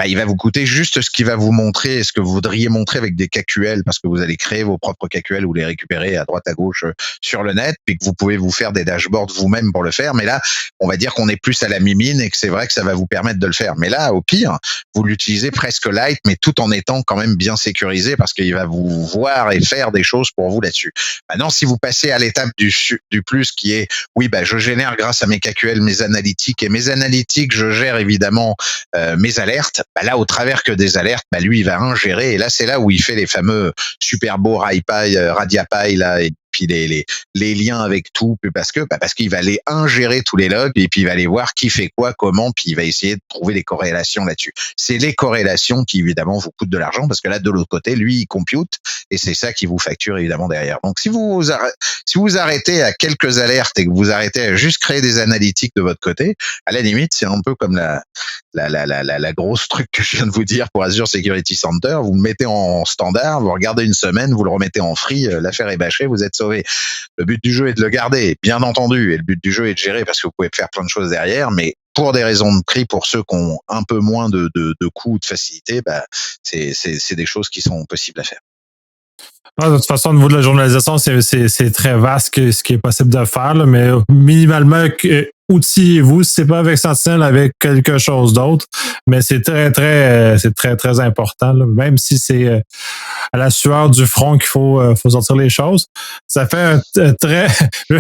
B: il va vous coûter juste ce qui va vous montrer ce que vous voudriez montrer avec des KQL, parce que vous allez créer vos propres KQL ou les récupérer à droite à gauche sur le net, puis que vous pouvez vous faire des dashboards vous-même pour le faire. Mais là, on va dire qu'on est plus à la mimine et que c'est vrai que ça va vous permettre de le faire. Mais là, au pire, vous l'utilisez presque light, mais tout en étant quand même bien sécurisé, parce qu'il va vous voir et faire des choses pour vous là-dessus. Maintenant, si vous passez à l'étape du plus, qui est, oui, je génère grâce à mes KQL mes analytiques, et mes analytiques, je gère évidemment mes alertes. Là, au travers que des alertes, lui, il va ingérer, et là, c'est là où il fait les fameux super beaux RadiaPy là, et puis les liens avec tout, parce qu'il va aller ingérer tous les logs, et puis il va aller voir qui fait quoi, comment, puis il va essayer de trouver des corrélations là-dessus. C'est les corrélations qui évidemment vous coûtent de l'argent, parce que là, de l'autre côté, lui, il compute, et c'est ça qui vous facture évidemment derrière. Donc si vous arrêtez à quelques alertes et que vous arrêtez à juste créer des analytiques de votre côté, à la limite, c'est un peu comme la grosse truc que je viens de vous dire pour Azure Security Center. Vous le mettez en standard, vous regardez une semaine, vous le remettez en free, l'affaire est bâchée, vous êtes sauvé. Le but du jeu est de le garder, bien entendu, et le but du jeu est de gérer, parce que vous pouvez faire plein de choses derrière, mais pour des raisons de prix, pour ceux qui ont un peu moins de coûts, de facilité, c'est des choses qui sont possibles à faire.
A: De toute façon, au niveau de la journalisation, c'est très vaste ce qui est possible de faire, là, mais minimalement, outillez-vous, si c'est pas avec Sentinel, avec quelque chose d'autre, mais c'est très important, là, même si c'est à la sueur du front qu'il faut sortir les choses. Ça fait un très...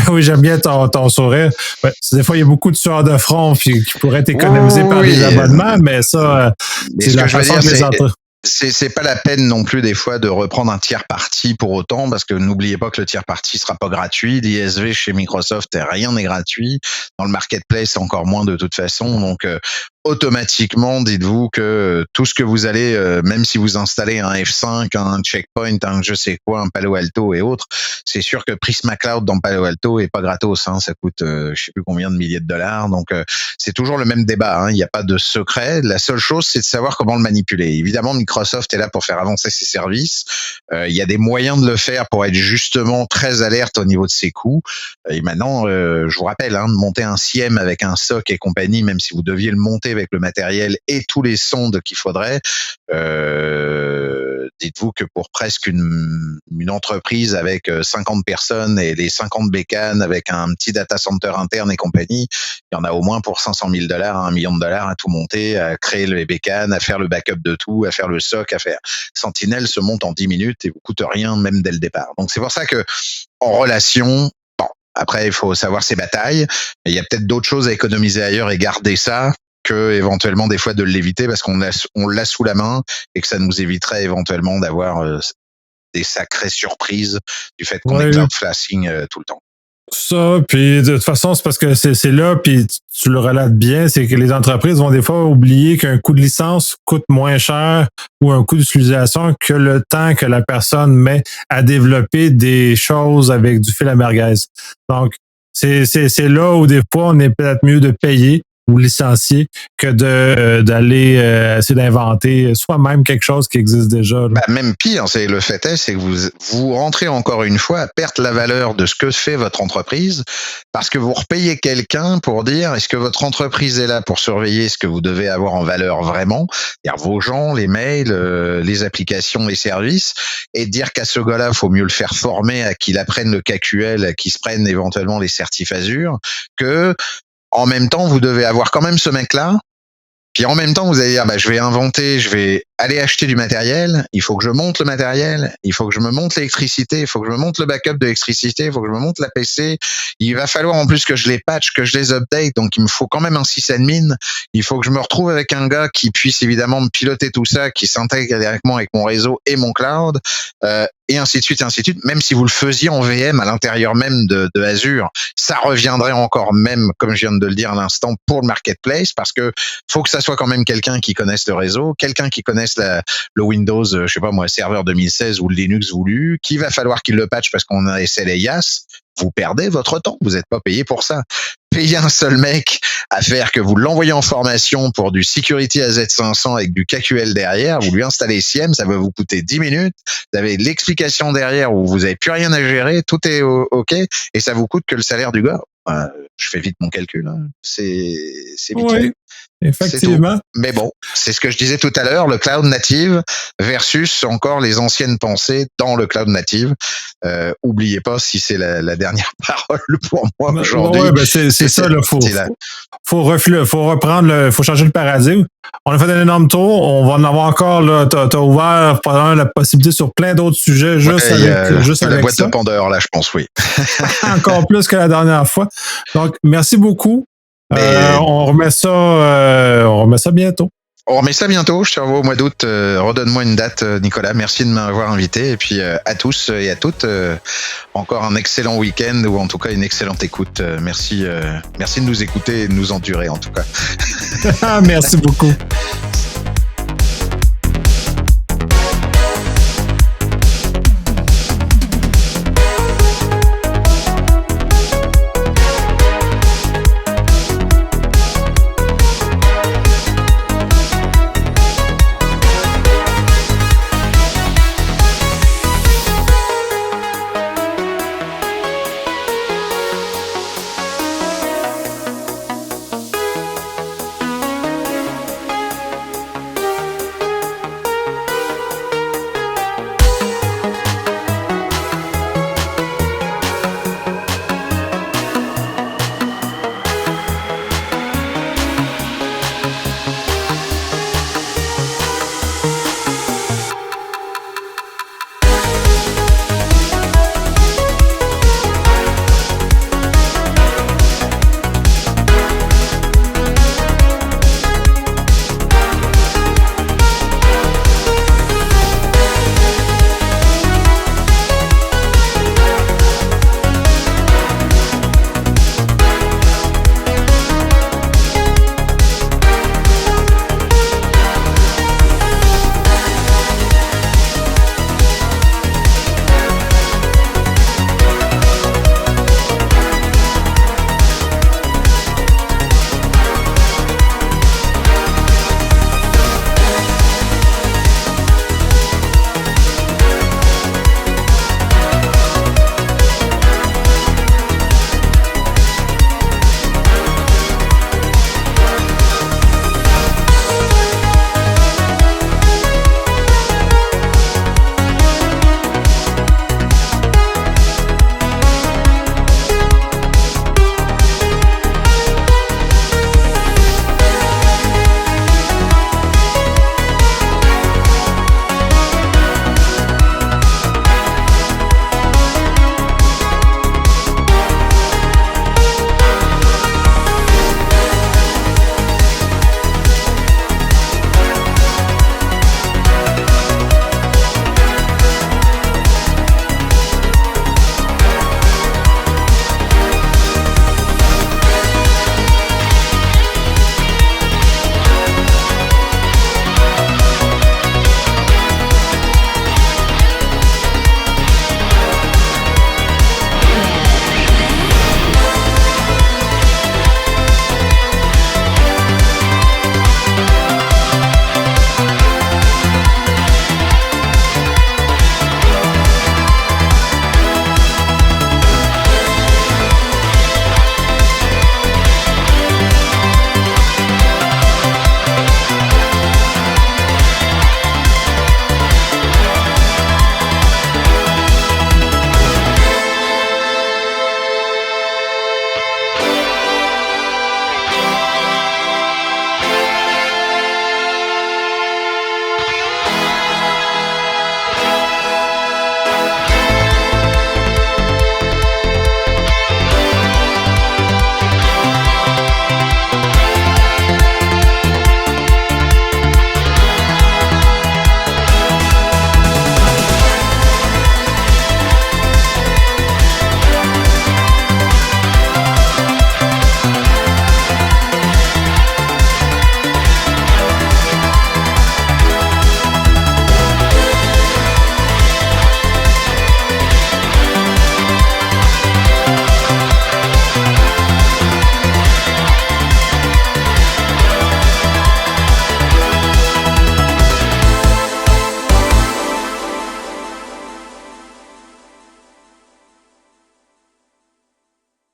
A: Oui, j'aime bien ton sourire. Ouais, des fois, il y a beaucoup de sueur de front qui pourrait être économisé par des abonnements, mais ça, c'est la façon que les entreprises...
B: C'est pas la peine non plus des fois de reprendre un tiers parti pour autant, parce que n'oubliez pas que le tiers parti sera pas gratuit. L'ISV chez Microsoft, rien n'est gratuit. Dans le marketplace, encore moins de toute façon. Donc automatiquement, dites-vous que tout ce que vous allez, même si vous installez un F5, un Checkpoint, un je sais quoi, un Palo Alto et autres, c'est sûr que Prisma Cloud dans Palo Alto est pas gratos. Ça coûte je sais plus combien de milliers de dollars. Donc c'est toujours le même débat. Il n'y a pas de secret. La seule chose, c'est de savoir comment le manipuler. Évidemment, Microsoft est là pour faire avancer ses services. Il y a des moyens de le faire pour être justement très alerte au niveau de ses coûts. Et maintenant, je vous rappelle, de monter un SIEM avec un SOC et compagnie, même si vous deviez le monter avec le matériel et tous les sondes qu'il faudrait, dites-vous que pour presque une entreprise avec 50 personnes et les 50 bécanes avec un petit data center interne et compagnie, il y en a au moins pour 500 000 $, $1 million à tout monter, à créer les bécanes, à faire le backup de tout, à faire le SOC, à faire Sentinel se monte en 10 minutes et vous coûte rien même dès le départ. Donc c'est pour ça que en relation, après il faut savoir ses batailles, mais il y a peut-être d'autres choses à économiser ailleurs et garder ça que éventuellement des fois de l'éviter, parce qu'on l'a sous la main et que ça nous éviterait éventuellement d'avoir des sacrées surprises du fait qu'on est cloud flashing tout le temps.
A: Ça, puis de toute façon, c'est parce que c'est là, puis tu le relates bien, c'est que les entreprises vont des fois oublier qu'un coût de licence coûte moins cher ou un coût d'utilisation que le temps que la personne met à développer des choses avec du fil à merguez. Donc, c'est là où des fois, on est peut-être mieux de payer ou licencier que d'aller essayer d'inventer soi-même quelque chose qui existe déjà.
B: Même pire, le fait c'est que vous rentrez encore une fois à perdre la valeur de ce que fait votre entreprise, parce que vous repayez quelqu'un pour dire est-ce que votre entreprise est là pour surveiller ce que vous devez avoir en valeur vraiment, c'est-à-dire vos gens, les mails, les applications, les services, et dire qu'à ce gars-là, il faut mieux le faire former à qu'il apprenne le KQL, à qu'il se prenne éventuellement les certifs Azure, que en même temps, vous devez avoir quand même ce mec-là. Puis en même temps, vous allez dire, je vais aller acheter du matériel, il faut que je monte le matériel, il faut que je me monte l'électricité, il faut que je me monte le backup de l'électricité, il faut que je me monte la PC, il va falloir en plus que je les patch, que je les update, donc il me faut quand même un sysadmin, il faut que je me retrouve avec un gars qui puisse évidemment me piloter tout ça, qui s'intègre directement avec mon réseau et mon cloud, et ainsi de suite, même si vous le faisiez en VM à l'intérieur même de Azure, ça reviendrait encore même, comme je viens de le dire à l'instant, pour le marketplace, parce que faut que ça soit quand même quelqu'un qui connaisse le réseau, quelqu'un qui connaisse le Windows, je sais pas moi, serveur 2016 ou le Linux voulu, qu'il va falloir qu'il le patch parce qu'on a SLA IaaS. Vous perdez votre temps, vous n'êtes pas payé pour ça. Payer un seul mec à faire que vous l'envoyez en formation pour du Security AZ500 avec du KQL derrière, vous lui installez SIEM, ça va vous coûter 10 minutes, vous avez l'explication derrière où vous n'avez plus rien à gérer, tout est OK, et ça vous coûte que le salaire du gars. Je fais vite mon calcul, c'est vite fait.
A: Effectivement.
B: Mais bon, c'est ce que je disais tout à l'heure, le cloud native versus encore les anciennes pensées dans le cloud native. Oubliez pas, si c'est la dernière parole pour moi aujourd'hui.
A: Ouais, ben c'est ça, là. Faut reprendre faut changer le paradigme. On a fait un énorme tour. On va en avoir encore, là. T'as ouvert pendant la possibilité sur plein d'autres sujets, juste avec
B: la boîte
A: ça.
B: de Pandore, là, je pense, oui.
A: Encore plus que la dernière fois. Donc, merci beaucoup. On remet ça bientôt.
B: On remet ça bientôt, je te revois au mois d'août. Redonne-moi une date, Nicolas. Merci de m'avoir invité. Et puis à tous et à toutes, encore un excellent week-end ou en tout cas une excellente écoute. Merci de nous écouter et de nous endurer en tout cas.
A: Merci beaucoup.